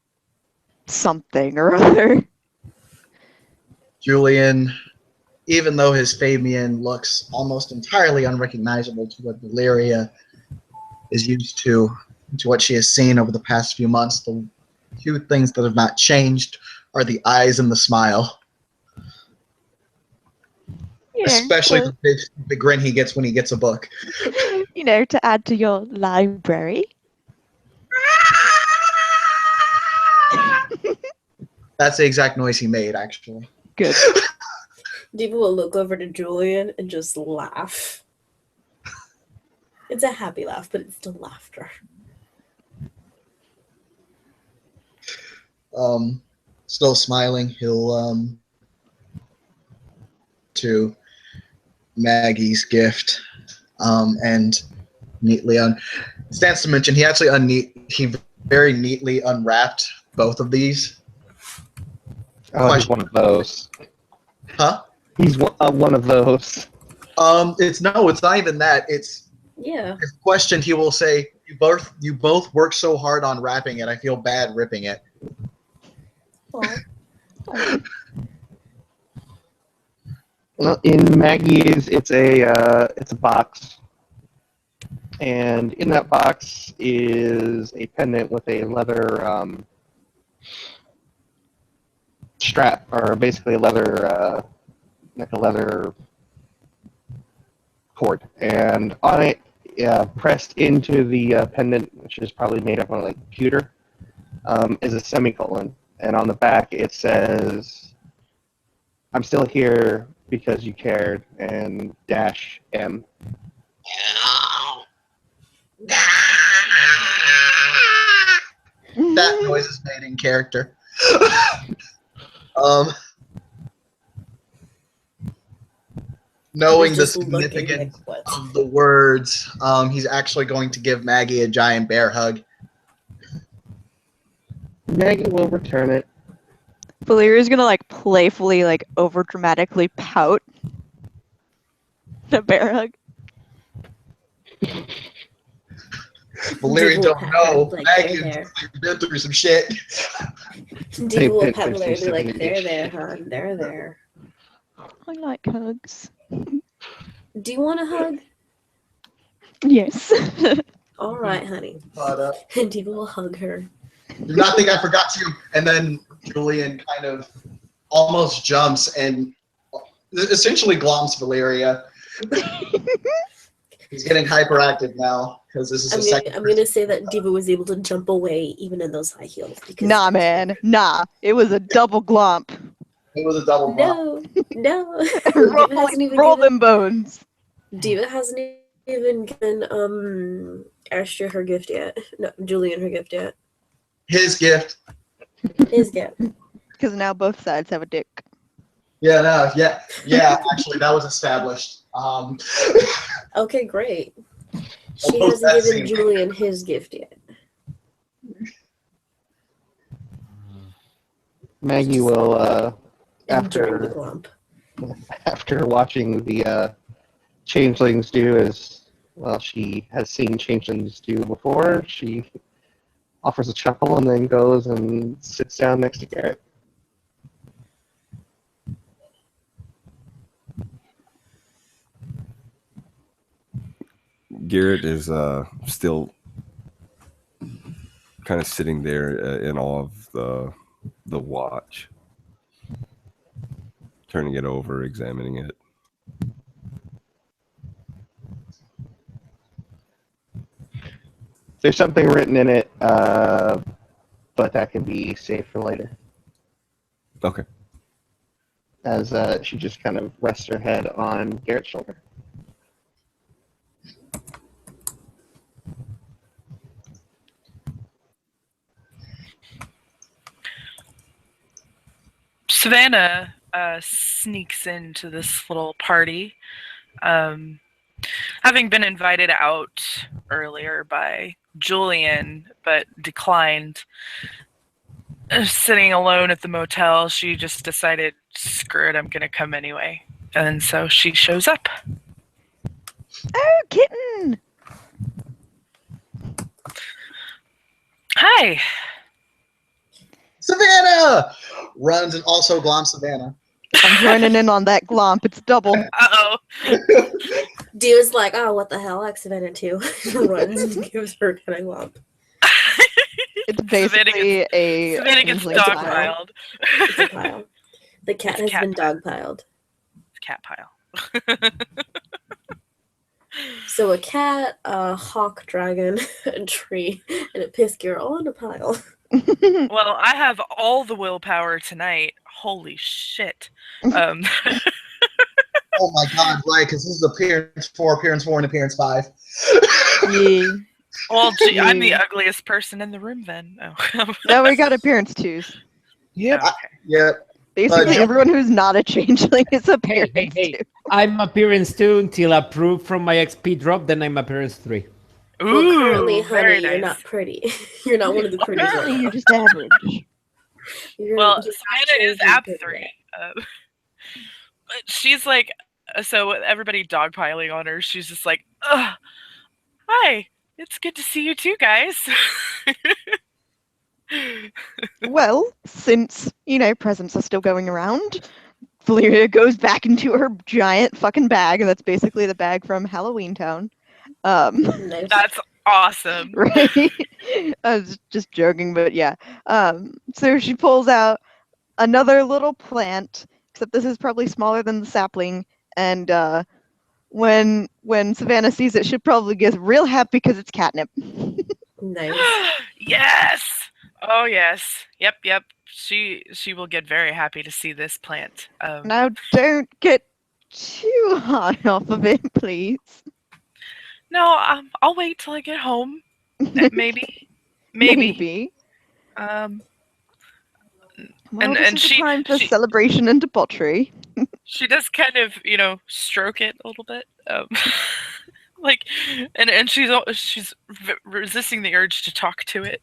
something or other. Julian even though his Fabian looks almost entirely unrecognizable to what Valeria is used to what she has seen over the past few months, the few things that have not changed are the eyes and the smile. Especially the big grin he gets when he gets a book. To add to your library. That's the exact noise he made, actually. Good. Diva will look over to Julian and just laugh. It's a happy laugh, but it's still laughter. Still smiling, he'll to Maggie's gift, and neatly stands to mention he actually he very neatly unwrapped both of these. Oh, he's one of those. Huh? He's one of those. It's not even that. It's If questioned, he will say, "You both work so hard on wrapping it. I feel bad ripping it." Well, in Maggie's, it's a box, and in that box is a pendant with a leather strap, or basically a leather cord, and on it, pressed into the pendant, which is probably made up on like pewter, is a semicolon, and on the back it says, "I'm still here because you cared," and -M. That noise is made in character. Knowing the significance of the words, he's actually going to give Maggie a giant bear hug. Maggie will return it. Valeria's gonna playfully, over dramatically pout. The bear hug. Valeria don't know. Maggie's been through some shit. Diva will pat Valeria and be like, "There, hon. There." I like hugs. Do you want a hug? Yes. All right, honey. And Diva will hug her. Do not think I forgot you. And then Julian kind of almost jumps and essentially gloms Valeria. He's getting hyperactive now because this is I'm gonna say that Diva was able to jump away even in those high heels. Nah, man. Nah. It was a double glomp. It was a double glomp. No. Roll them bones. Diva hasn't even given Astra her gift yet. No, Julian her gift yet. His gift. His gift. Because now both sides have a dick. Yeah. Actually, that was established. Okay, great. She hasn't given Julian his gift yet. Maggie will, Enjoying the glump. after watching the changelings do, as well, she has seen changelings do before, she offers a chuckle and then goes and sits down next to Garrett. Garrett is still kind of sitting there in awe of the watch, turning it over, examining it. There's something written in it, but that can be saved for later. Okay. As she just kind of rests her head on Garrett's shoulder. Savannah sneaks into this little party, having been invited out earlier by Julian, but declined. Sitting alone at the motel, she just decided, screw it, I'm going to come anyway. And so she shows up. Oh, kitten! Hi! Savannah! Runs and also gloms Savannah. I'm joining in on that glomp. It's double. Uh-oh. Diva's like, oh, what the hell? Accident too. Runs and gives her kind of lump. It's basically a Savannah gets changeling dog pile. dogpiled. It's a pile. The cat It's has cat been pile. dogpiled. It's cat pile. So a cat, a hawk dragon, a tree, and a pisky are all in a pile. Well, I have all the willpower tonight. Holy shit. Oh my god, right, because this is appearance 4, and appearance 5. Yeah. Well, gee, I'm the Yeah. ugliest person in the room then. Oh. No, we got appearance 2s. Yep. Oh, okay. Yeah. Basically, Jump- everyone who's not a changeling is Hey, appearance hey, hey. 2. I'm appearance 2 until approved from my XP drop, then I'm appearance 3. Ooh, Well, currently, honey, very you're nice. not pretty. You're not one of the pretty Apparently, girls. you're just average. Well, you're Savannah is not app changing 3. yet. But she's like, so with everybody dogpiling on her, she's just like, ugh, hi, it's good to see you too, guys. Well, since, presents are still going around, Valeria goes back into her giant fucking bag, and that's basically the bag from Halloween Town. Nice. That's awesome. Right? I was just joking, but yeah. So she pulls out another little plant, except this is probably smaller than the sapling, and when Savannah sees it, she'll probably get real happy because it's catnip. Nice. Yes. Oh yes. Yep. She will get very happy to see this plant. Now don't get too high off of it, please. No, I'll wait till I get home. Maybe. Maybe. Um, Well, and this and is the she time for she, celebration and debauchery. she does kind of stroke it a little bit. Like, and she's resisting the urge to talk to it.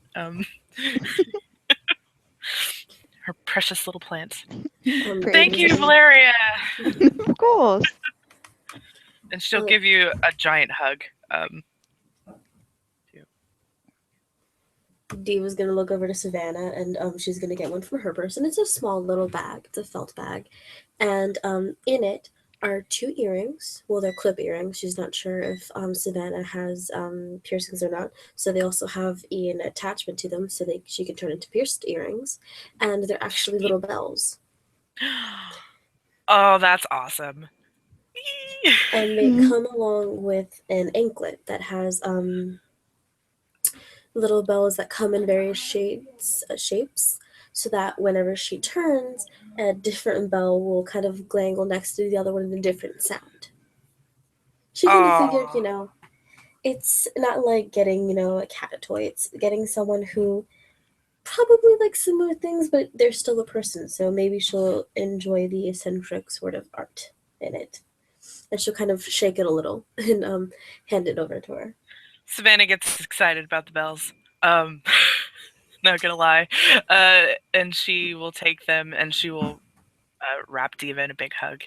Her precious little plants. Thank you, Valeria. Of course. And she'll give you a giant hug. Diva's gonna look over to Savannah, and she's gonna get one from her purse. And it's a small little bag. It's a felt bag, and in it are 2 earrings. Well, they're clip earrings. She's not sure if Savannah has piercings or not. So they also have an attachment to them, so she can turn into pierced earrings, and they're actually little bells. Oh, that's awesome. And they come along with an anklet that has little bells that come in various shapes, so that whenever she turns, a different bell will kind of glangle next to the other one with a different sound. She kind of figured, it's not like getting, a cat toy. It's getting someone who probably likes similar things, but they're still a person, so maybe she'll enjoy the eccentric sort of art in it. And she'll kind of shake it a little and hand it over to her. Savannah gets excited about the bells. Not gonna lie. And she will take them and she will wrap Diva in a big hug.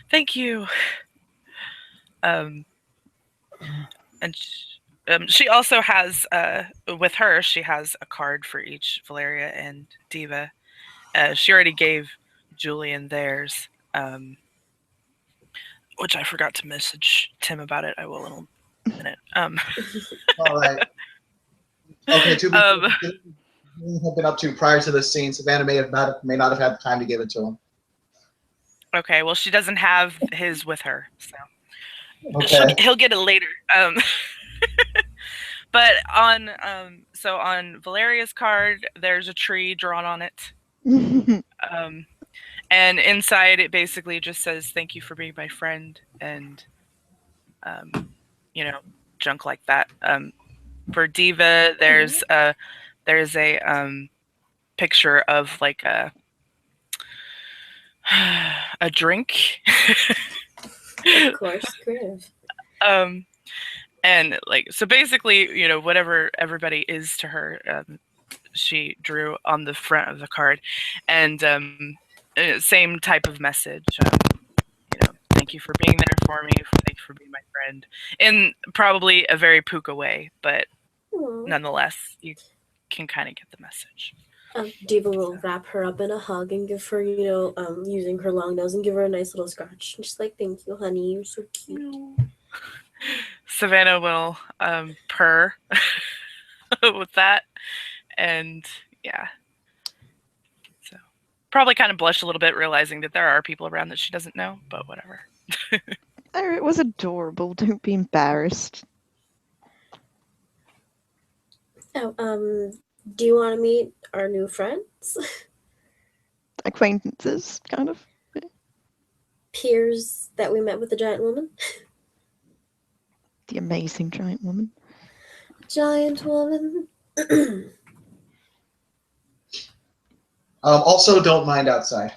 Thank you. And she also has, with her, she has a card for each Valeria and Diva. She already gave Julian theirs, which I forgot to message Tim about it. I will in a minute. All right. Okay, have been up to prior to this scene. Savannah may not have had the time to give it to him. Okay, well, she doesn't have his with her, so Okay. he'll get it later. But on Valeria's card, there's a tree drawn on it, and inside it basically just says "Thank you for being my friend," and junk like that. For Diva, there's a picture of like a drink. Of course, creative. And so basically, whatever everybody is to her, she drew on the front of the card, and same type of message. Thank you for being there for me. Thank you for being my friend. In probably a very puka way, but nonetheless, you can kind of get the message. Diva will wrap her up in a hug and give her, using her long nose and give her a nice little scratch. Just like, thank you, honey. You're so cute. Savannah will purr with that, and yeah. So probably kind of blush a little bit, realizing that there are people around that she doesn't know, but whatever. Oh, it was adorable. Don't be embarrassed. Oh, do you want to meet our new friends? Acquaintances, kind of. Peers that we met with the giant woman? The amazing giant woman. Giant woman. Also, don't mind outside.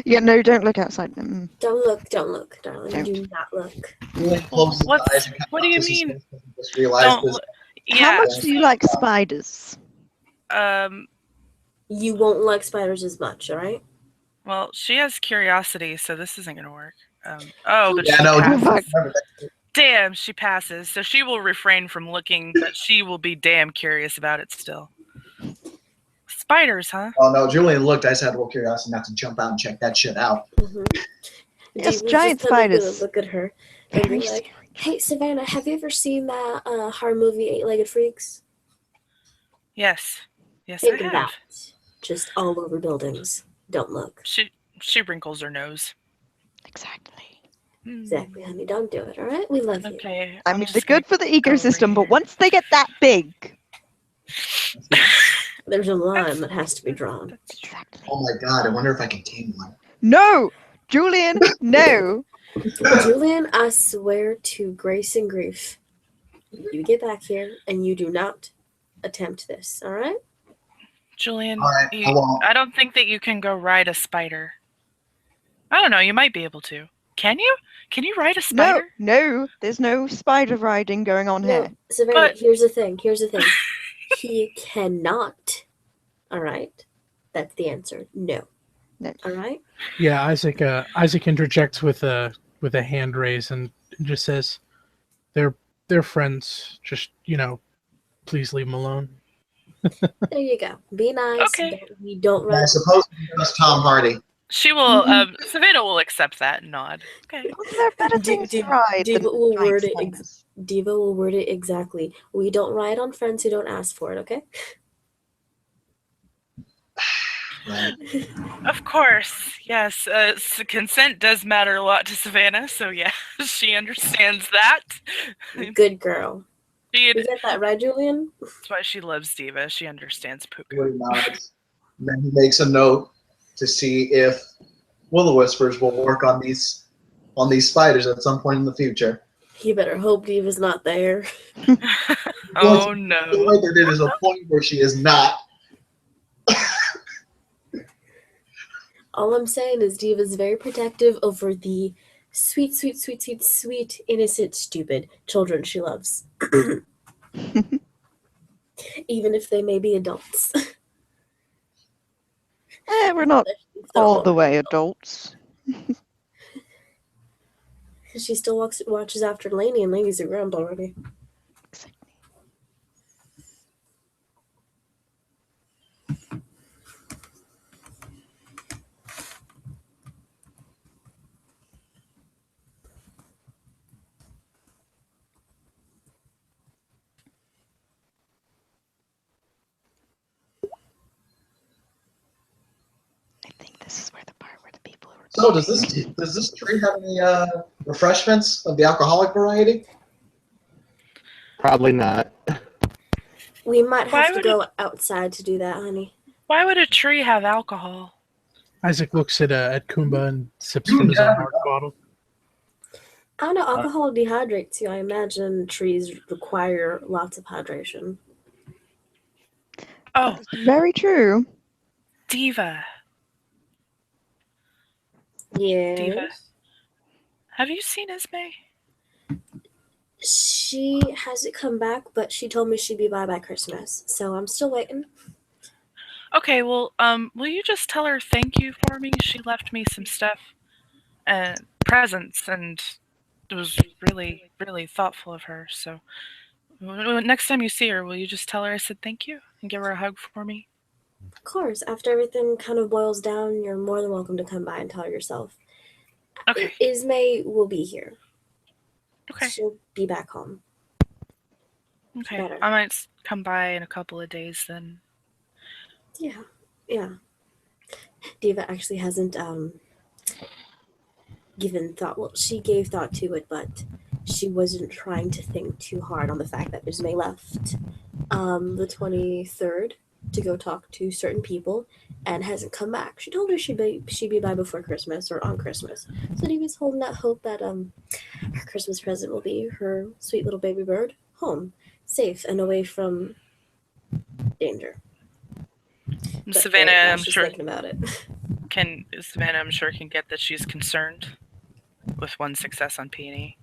Yeah, no, don't look outside. Don't look, darling. Don't. Do not look. Really close his eyes and What do you just mean? Just realized Don't this. look. How Yeah. much do you like spiders? You won't like spiders as much, all right? Well, she has curiosity, so this isn't gonna work. But Yeah, she no, passes. remember that. Damn, she passes. So she will refrain from looking, but she will be damn curious about it still. Spiders, huh? Oh no, Julian looked. I just had a little curiosity not to jump out and check that shit out. Mm-hmm. Yes, Diva's giant just kinda gonna spiders. look at her and be Very like, scary. "Hey, Savannah, have you ever seen that horror movie, Eight-Legged Freaks? Yes. Yes, Think I of have. that. Just all over buildings. Don't look. She wrinkles her nose. Exactly. Exactly, honey. Don't do it, all right? We love you. Okay. I I'm mean, they're just gonna good for the go over ecosystem, but here. once they get that big. There's a line that has to be drawn. That's true. Exactly. Oh my god, I wonder if I can tame one. No! Julian, no! Julian, I swear to grace and grief, you get back here and you do not attempt this, all right? Julian, All right, I won't. I don't think that you can go ride a spider. I don't know. You might be able to. Can you? Can you ride a spider? No, there's no spider riding going on No, here. Savannah, But- here's the thing. He cannot. All right? That's the answer. No. No. All right? Yeah, Isaac interjects with a hand raise and just says, "They're friends. Just please leave them alone." There you go. Be nice. Okay. We don't I run. suppose it's Tom Hardy. She will. Savannah will accept that and nod. Okay. There are better things to ride than Diva will giant word it. spiders. Diva will word it exactly. We don't ride on friends who don't ask for it. Okay? Right. Of course, yes. Consent does matter a lot to Savannah, so yeah, she understands that. Good girl. She, You get that right, Julian? that's why she loves Diva. She understands Puka. Really nods. And then he makes a note to see if Will-O-Whispers will work on these spiders at some point in the future. You better hope Diva's not there. Oh The no. way that it is a point where she is not. All I'm saying is Diva's very protective over the sweet, sweet, sweet, sweet, sweet, innocent, stupid children she loves. Even if they may be adults. We're not all the way adults. She still watches after Lainey, and Lainey's a grown already. I think this is where the part where the people are. So does this tree have any refreshments of the alcoholic variety? Probably not. We might Why have to would go outside to do that, honey. Why would a tree have alcohol? Isaac looks at Kumba and sips from his own water bottle. I don't know, alcohol dehydrates you. I imagine trees require lots of hydration. Oh, Very true. Diva. Yeah. Diva. Have you seen Esme? She hasn't come back, but she told me she'd be by Christmas. So I'm still waiting. Okay, well, will you just tell her thank you for me? She left me some stuff and presents, and it was really, really thoughtful of her. So next time you see her, will you just tell her I said thank you and give her a hug for me? Of course, after everything kind of boils down, you're more than welcome to come by and tell her yourself. Okay. Ismay will be here. Okay. She'll be back home. Okay. Better. I might come by in a couple of days then. Yeah. Diva actually hasn't given thought. Well, she gave thought to it, but she wasn't trying to think too hard on the fact that Ismay left the 23rd to go talk to certain people and hasn't come back. She told her she'd be by before Christmas or on Christmas. So Diva's holding out hope that her Christmas present will be her sweet little baby bird home, safe and away from danger. But Savannah, now I'm she's sure thinking about it. Savannah, I'm sure, can get that she's concerned with one success on Peony.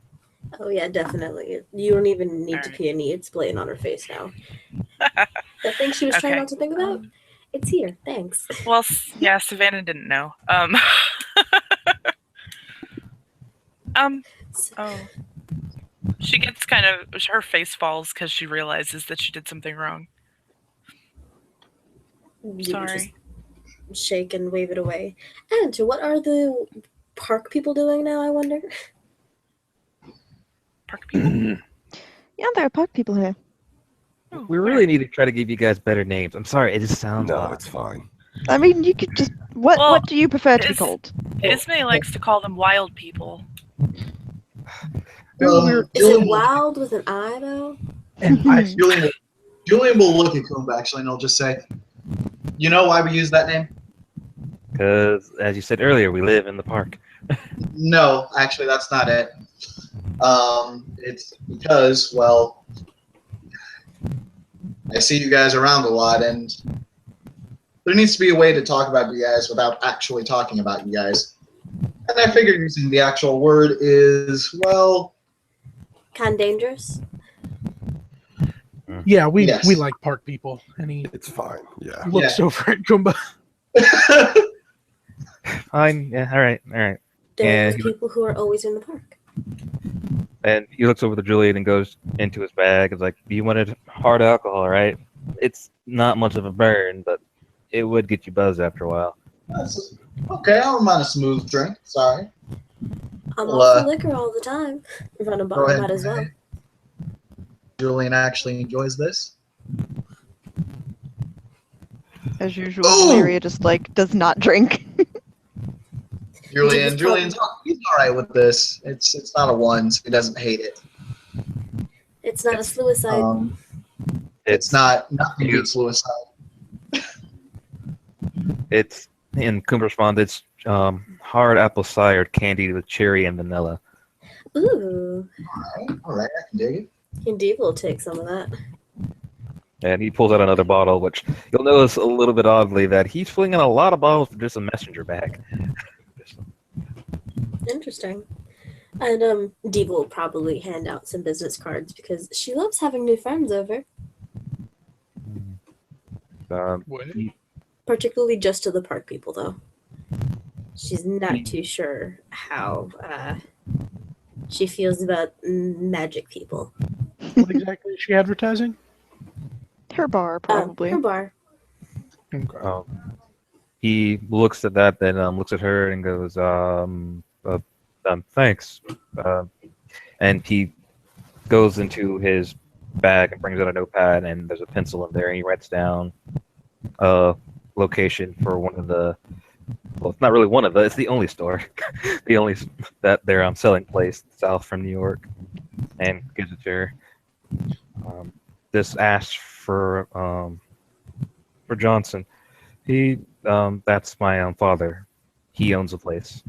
Oh yeah, definitely. You don't even need to Alright. peony. It's blatant on her face now. The thing she was trying Okay. not to think about, it's here. Thanks. Well, yeah, Savannah didn't know. Oh. She gets kind of, her face falls because she realizes that she did something wrong. You Sorry. just shake and wave it away. And what are the park people doing now, I wonder? Park people? Yeah, there are park people here. Oh, We where? really need to try to give you guys better names. I'm sorry, it just sounds No, odd. it's fine. I mean, you could just what Well, do you prefer to be is- called? Ismay likes to call them wild people. Is it wild with an I, though? And Julian will look at Kumba actually, and he'll just say, "You know why we use that name?" Because, as you said earlier, we live in the park. No, actually, that's not it. It's because, well, I see you guys around a lot, and there needs to be a way to talk about you guys without actually talking about you guys. And I figured using the actual word is, well, Kind of dangerous? yeah, we Yes. like park people. And he It's fine. Yeah. looks over at Kumba. Fine, yeah, all right. They're And the people who are always in the park. And he looks over to Julian and goes into his bag. It's like, you wanted hard alcohol, right? It's not much of a burn, but it would get you buzzed after a while. okay, I don't mind a smooth drink. Sorry. I'm Well, all for liquor all the time. Run a go bottle, ahead, might as well. Renee. Julian actually enjoys this. As usual, Ooh! Valeria just does not drink. Julian's he's all right with this. It's not a 1, so he doesn't hate it. It's not a suicide. It's not nothing beats suicide. It's, in Kumba responds, it's hard apple cider candied with cherry and vanilla. Ooh. All right, I can dig it. Indeed, we'll take some of that. And he pulls out another bottle, which you'll notice a little bit oddly that he's filling in a lot of bottles for just a messenger bag. Interesting. And Diva will probably hand out some business cards because she loves having new friends over. Particularly just to the park people, though. She's not too sure how she feels about magic people. What exactly is she advertising? Her bar, probably. Her bar. He looks at that, then looks at her and goes, thanks. And he goes into his bag and brings out a notepad, and there's a pencil in there, and he writes down a location for one of the, well, it's not really one of the, it's the only store, the only that they're selling place south from New York, and gives it to her. This asks for Johnson. He, that's my father. He owns the place.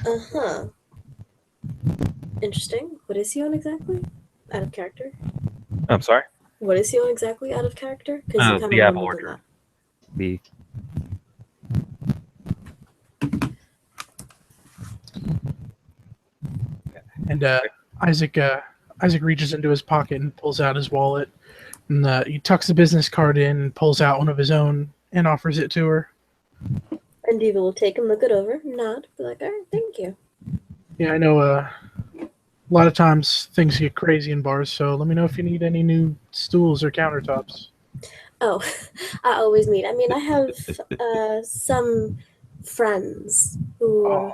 Uh-huh. Interesting. What is he on exactly? Out of character? I'm sorry? What is he on exactly out of character? Because The apple orchard. The And Isaac reaches into his pocket and pulls out his wallet. And he tucks the business card in and pulls out one of his own and offers it to her. And Diva will take him, look it over, nod, be like, all right, thank you. Yeah, I know a lot of times things get crazy in bars, so let me know if you need any new stools or countertops. Oh, I always meet. I mean, I have some friends who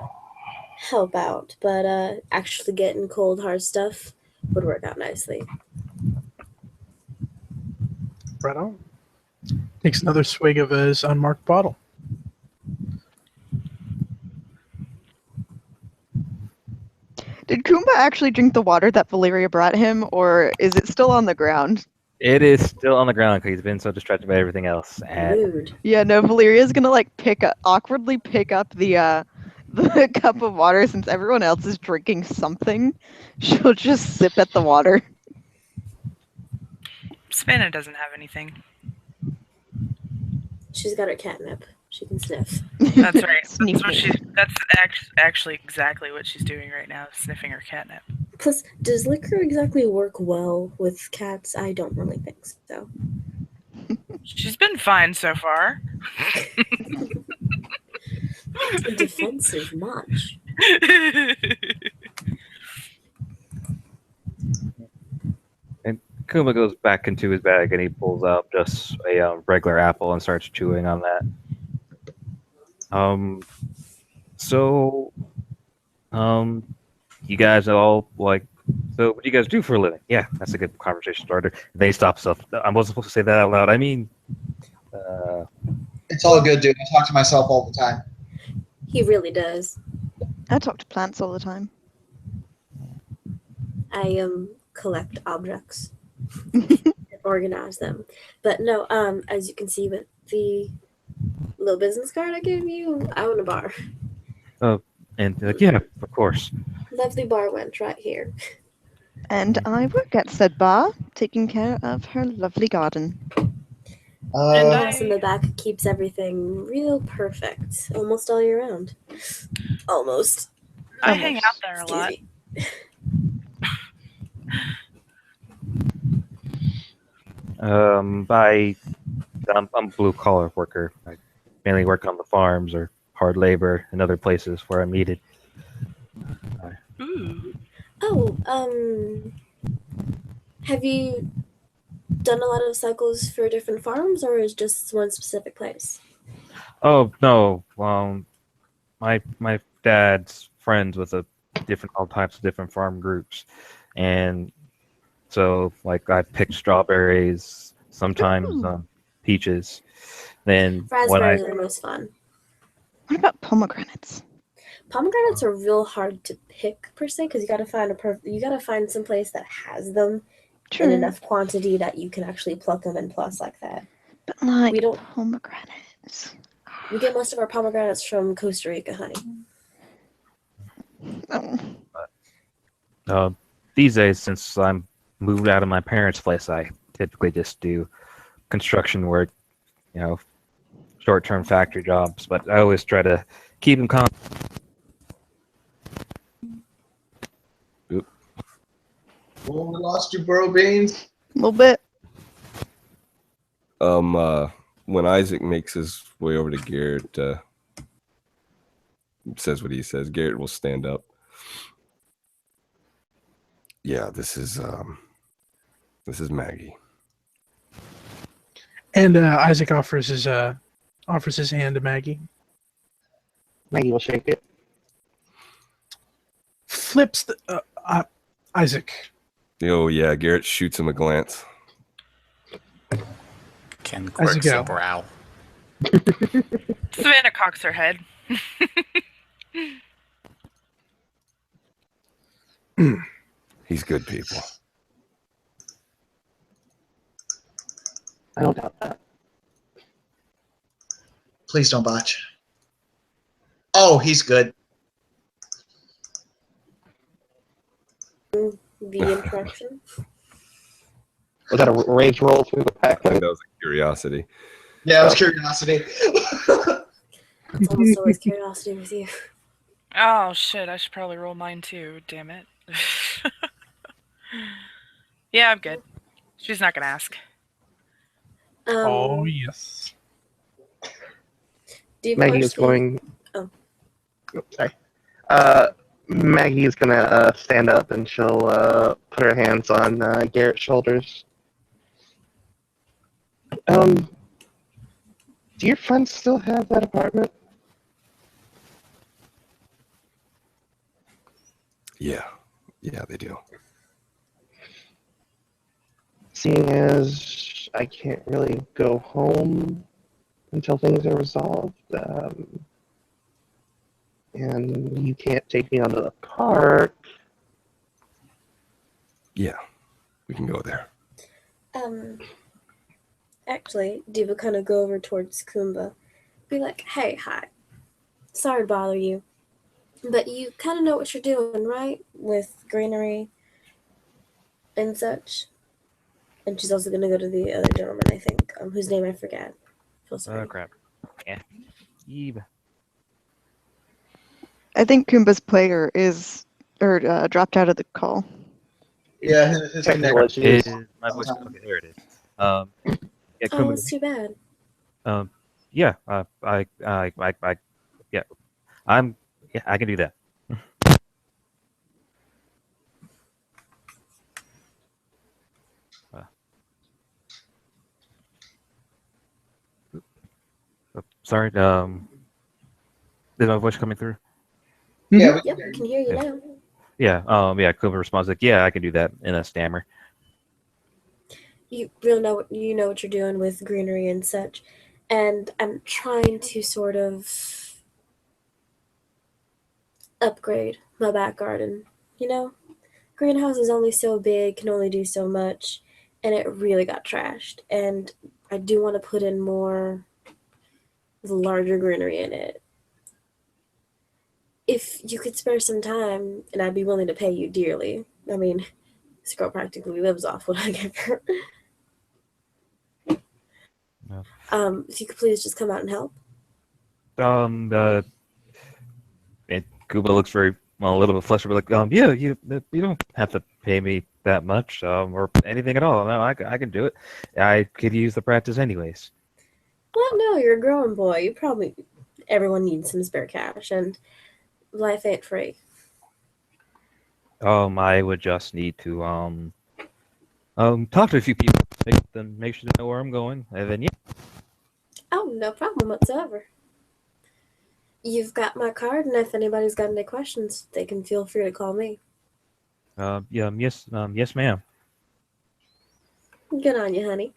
help out, but actually getting cold hard stuff would work out nicely. Right on. Takes another swig of his unmarked bottle. Did Kumba actually drink the water that Valeria brought him, or is it still on the ground? It is still on the ground because he's been so distracted by everything else. And Rude. Yeah, no, Valeria's gonna like awkwardly pick up the the cup of water since everyone else is drinking something. She'll just sip at the water. Savannah doesn't have anything. She's got her catnip. She can sniff. That's right. Sniff That's what it. that's actually exactly what she's doing right now, sniffing her catnip. Plus, does liquor exactly work well with cats? I don't really think so. She's been fine so far. Defensive much. And Kuma goes back into his bag and he pulls out just a regular apple and starts chewing on that. You guys all like. So, what do you guys do for a living? Yeah, that's a good conversation starter. They stop stuff. I wasn't supposed to say that out loud. I mean, It's all good, dude. I talk to myself all the time. He really does. I talk to plants all the time. I collect objects and organize them. But no, as you can see with the little business card I gave you, I own a bar. and they're like, yeah, of course. Lovely bar wench right here. And I work at said bar, taking care of her lovely garden. And the house in the back keeps everything real perfect almost all year round. Almost. I hang out there a lot. I'm a blue collar worker. I mainly work on the farms or hard labor and other places where I'm needed. Ooh. Oh, have you done a lot of cycles for different farms, or is just one specific place? Oh no, my dad's friends with all types of different farm groups, and so like I picked strawberries, sometimes peaches. Then Raspberries are the most fun. What about pomegranates? Pomegranates are real hard to pick per se because you got to find some place that has them in enough quantity that you can actually pluck them and plus like that. But like we don't pomegranates. We get most of our pomegranates from Costa Rica, honey. These days, since I'm moved out of my parents' place, I typically just do construction work, short-term factory jobs. But I always try to keep them calm. Oh, we lost you, bro, Beans. A little bit. When Isaac makes his way over to Garrett, says what he says, Garrett will stand up. Yeah, this is Maggie. And Isaac offers his hand to Maggie. Maggie will shake it. Flips the Isaac. Oh yeah, Garrett shoots him a glance. Ken quirks a brow. Savannah cocks her head. He's good people. I don't doubt that. Please don't botch. Oh, he's good. The interaction. Was that a rage roll through the pack? That was a curiosity. Yeah, it was curiosity. It's almost always curiosity with you. Oh shit! I should probably roll mine too. Damn it. Yeah, I'm good. She's not gonna ask. Oh yes. Maggie is going. Oh. Sorry. Maggie is gonna stand up and she'll put her hands on Garrett's shoulders. Do your friends still have that apartment? Yeah, they do. Seeing as I can't really go home until things are resolved, and you can't take me onto the park. Yeah, we can go there. Actually, Diva kind of go over towards Kumba. Be like, hey, hi. Sorry to bother you. But you kind of know what you're doing, right? With greenery and such. And she's also going to go to the other gentleman, I think, whose name I forget. Feel sorry. Oh, crap. Yeah. Eve. I think Kumba's player dropped out of the call. Yeah, his Technical connection. issues. Is my voice? Okay, there it is. Yeah, Oh, Kumba. that's too bad. Yeah, yeah, I can do that. Sorry. Is my voice coming through? Yeah, Yep, I can hear you now. Yeah. Yeah. Kumba responds like, "Yeah, I can do that," in a stammer. You really know what you're doing with greenery and such, and I'm trying to sort of upgrade my back garden. You know, greenhouse is only so big, can only do so much, and it really got trashed. And I do want to put in more larger greenery in it. If you could spare some time, and I'd be willing to pay you dearly. I mean, this girl practically lives off what I give her. No. If you could please just come out and help. And Kumba looks very a little bit flushed, but like, yeah, you don't have to pay me that much, or anything at all. No, I can do it. I could use the practice anyways. Well, no, you're a growing boy. Everyone needs some spare cash, and life ain't free. I would just need to talk to a few people, make sure to know where I'm going, and then yeah. Oh, no problem whatsoever. You've got my card, and if anybody's got any questions, they can feel free to call me. Yes, yes, ma'am. Good on you, honey.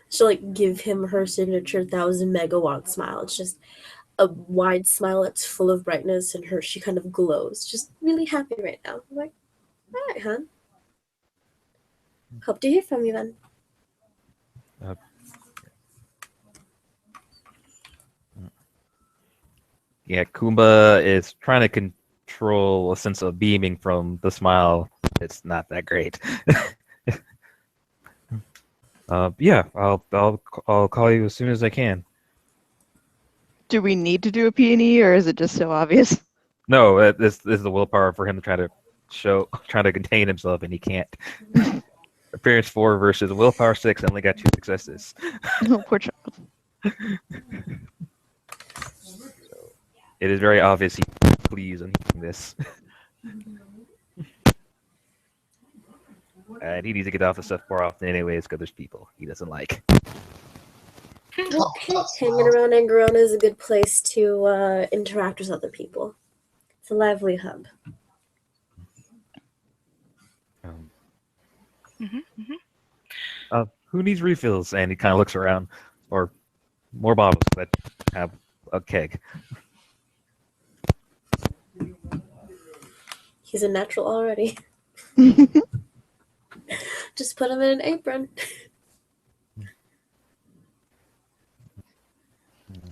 She'll give him her signature 1,000 megawatt smile. It's just a wide smile that's full of brightness, and she kind of glows. Just really happy right now. I'm like, all right, hon. Hope to hear from you then. Yeah, Kumba is trying to control a sense of beaming from the smile. It's not that great. Yeah, I'll call you as soon as I can. Do we need to do a P&E, or is it just so obvious? No, this is the willpower for him to try to contain himself, and he can't. Appearance 4 versus willpower 6. I only got 2 successes. Oh, poor child. It is very obvious he's pleased on this. And he needs to get off the stuff more often anyways, because there's people he doesn't like. Hanging around Angarona is a good place to interact with other people. It's a lively hub. Who needs refills? And he kind of looks around, or more bottles that have a keg. He's a natural already. Just put him in an apron.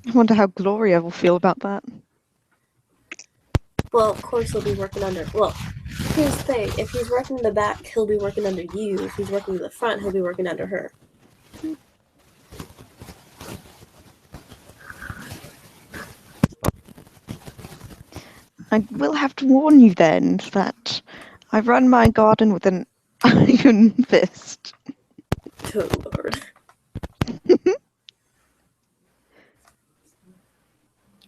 I wonder how Gloria will feel about that. Well, of course he'll be working under... Well, here's the thing. If he's working in the back, he'll be working under you. If he's working in the front, he'll be working under her. I will have to warn you then that I run my garden with an iron fist. Oh, Lord.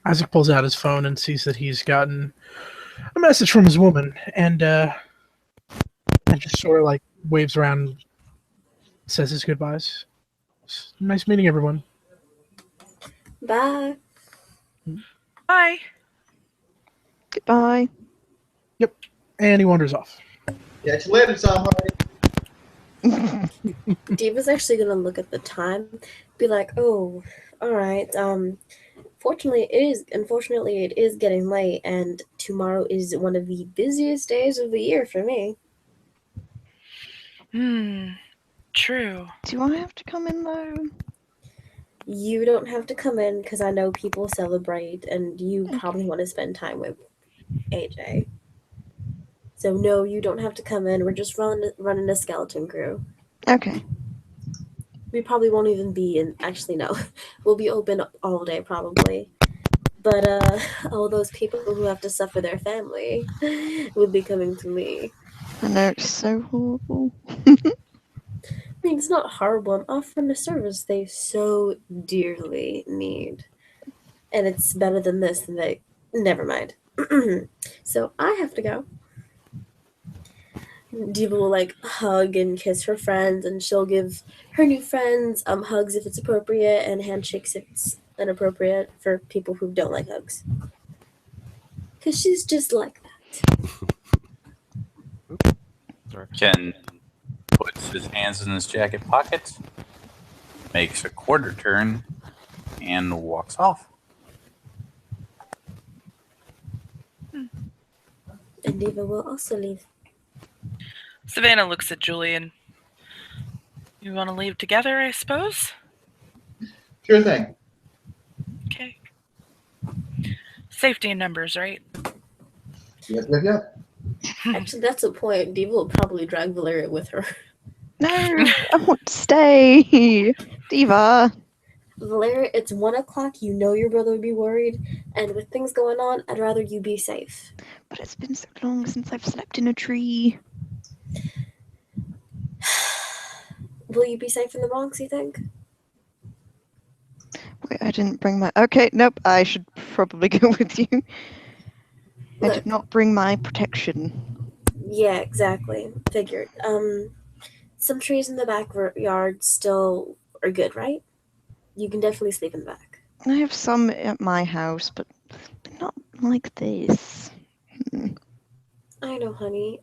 Isaac pulls out his phone and sees that he's gotten a message from his woman, and just sort of like waves around, and says his goodbyes. It's nice meeting everyone. Bye. Bye. Goodbye. Yep. And he wanders off. Catch you later, Tom Hardy. Diva's actually gonna look at the time, be like, "Oh, all right. Unfortunately, it is getting late, and tomorrow is one of the busiest days of the year for me." True. Do I have to come in though? You don't have to come in because I know people celebrate, and you probably want to spend time with AJ. So no, you don't have to come in. We're just running a skeleton crew. Okay. We probably won't even be in. Actually, no, we'll be open all day probably. But all those people who have to suffer their family will be coming to me. I know it's so horrible. I mean, it's not horrible. I'm offering a service they so dearly need, and it's better than this. And they never mind. So I have to go. Diva will like hug and kiss her friends, and she'll give her new friends hugs if it's appropriate, and handshakes if it's inappropriate for people who don't like hugs. Cause she's just like that. Ken puts his hands in his jacket pockets, makes a quarter turn, and walks off. And Diva will also leave. Savannah looks at Julian. You want to leave together, I suppose? Sure thing. Okay. Safety in numbers, right? Yep. Actually, that's a point. Diva will probably drag Valeria with her. No, I want to stay. Diva. Valeria, it's 1 o'clock. You know your brother would be worried, and with things going on, I'd rather you be safe. But it's been so long since I've slept in a tree. Will you be safe in the Bronx, you think? Wait, I didn't bring my... Okay, nope, I should probably go with you. I Look. did not bring my protection. Yeah, exactly. Figured. Some trees in the backyard still are good, right? You can definitely sleep in the back. I have some at my house, but not like this. I know, honey.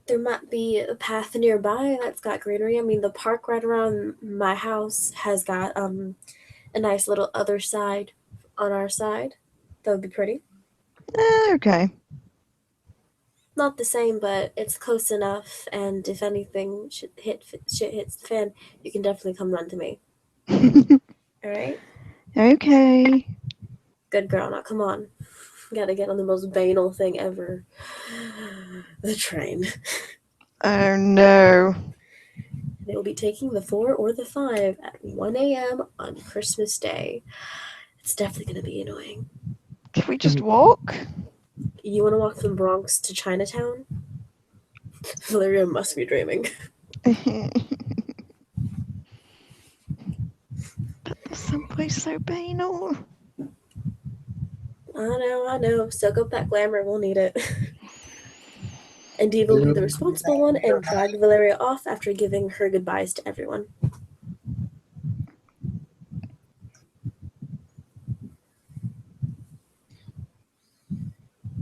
There might be a path nearby that's got greenery. I mean, the park right around my house has got a nice little other side on our side. That would be pretty. Okay. Not the same, but it's close enough. And if anything shit hits the fan, you can definitely come run to me. All right. Okay. Good girl. Now come on. Gotta get on the most banal thing ever. The train. Oh no. They will be taking the 4 or the 5 at 1 a.m. on Christmas Day. It's definitely going to be annoying. Can we just walk? You want to walk from Bronx to Chinatown? Valeria must be dreaming. But the subway's so banal. I know. Soak up that glamour. We'll need it. And Diva will be the responsible one and drag Valeria off after giving her goodbyes to everyone.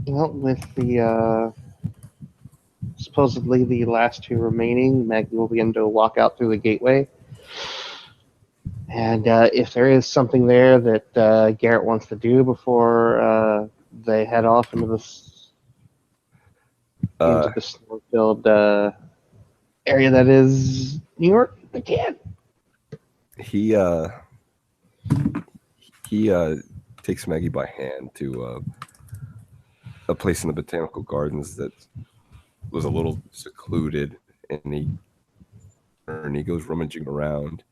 Well, with the supposedly the last 2 remaining, Maggie will begin to walk out through the gateway. And if there is something there that Garrett wants to do before they head off into the snow-filled area that is New York, they can. He takes Maggie by hand to a place in the botanical gardens that was a little secluded, and he goes rummaging around,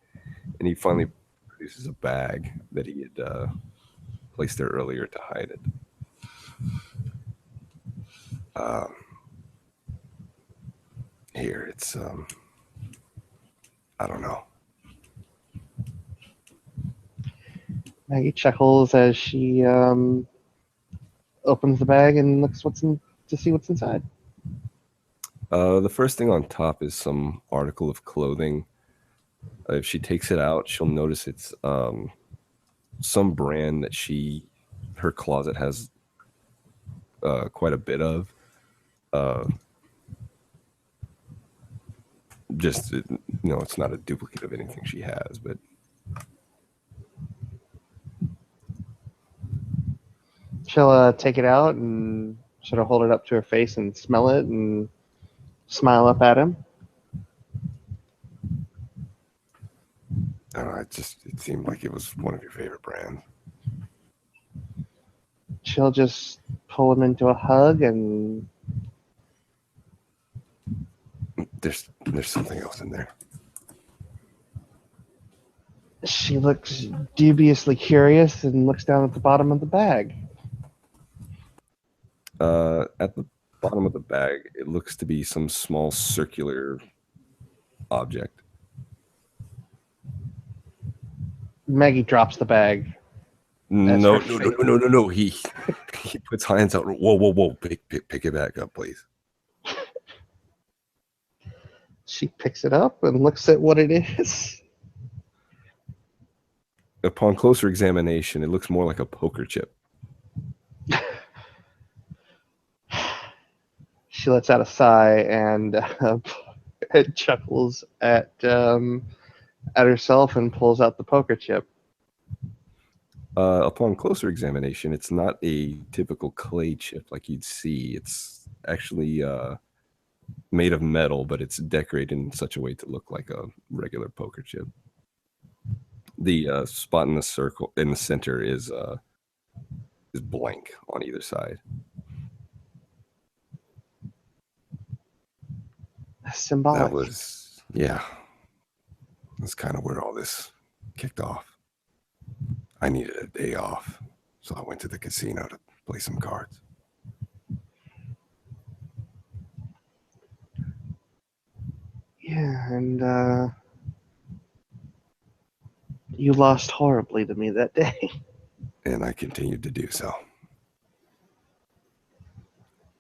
and he finally produces a bag that he had placed there earlier to hide it. Here, it's I don't know. Maggie chuckles as she opens the bag and looks to see what's inside. The first thing on top is some article of clothing. If she takes it out, she'll notice it's some brand that her closet has quite a bit of. Just it's not a duplicate of anything she has, but She'll take it out and sort of hold it up to her face and smell it and smile up at him. I don't know, it seemed like it was one of your favorite brands. She'll just pull him into a hug, and There's something else in there. she looks dubiously curious and looks down at the bottom of the bag. At the bottom of the bag, it looks to be some small circular object. Maggie drops the bag. No. He puts hands out. Whoa! Pick it back up, please. She picks it up and looks at what it is. Upon closer examination, it looks more like a poker chip. She lets out a sigh and chuckles at herself and pulls out the poker chip. Upon closer examination, it's not a typical clay chip like you'd see. It's actually made of metal, but it's decorated in such a way to look like a regular poker chip. The spot in the circle in the center is blank on either side. Symbolic. That's kind of where all this kicked off. I needed a day off, so I went to the casino to play some cards. Yeah, and you lost horribly to me that day. And I continued to do so.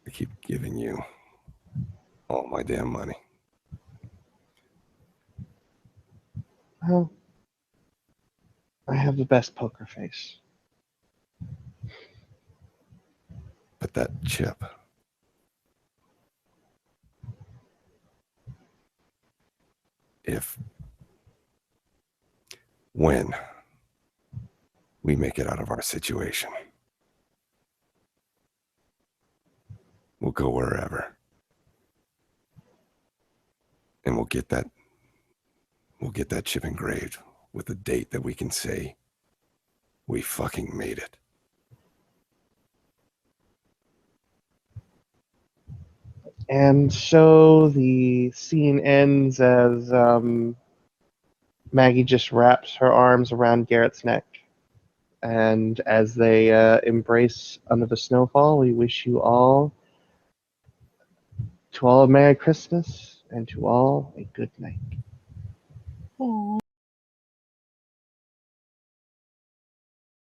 I keep giving you all my damn money. Well, I have the best poker face. But that chip, when we make it out of our situation, we'll go wherever. And we'll get that chip engraved with a date that we can say we fucking made it. And so the scene ends as Maggie just wraps her arms around Garrett's neck. And as they embrace under the snowfall, we wish you all, to all a Merry Christmas, and to all a good night. Aww.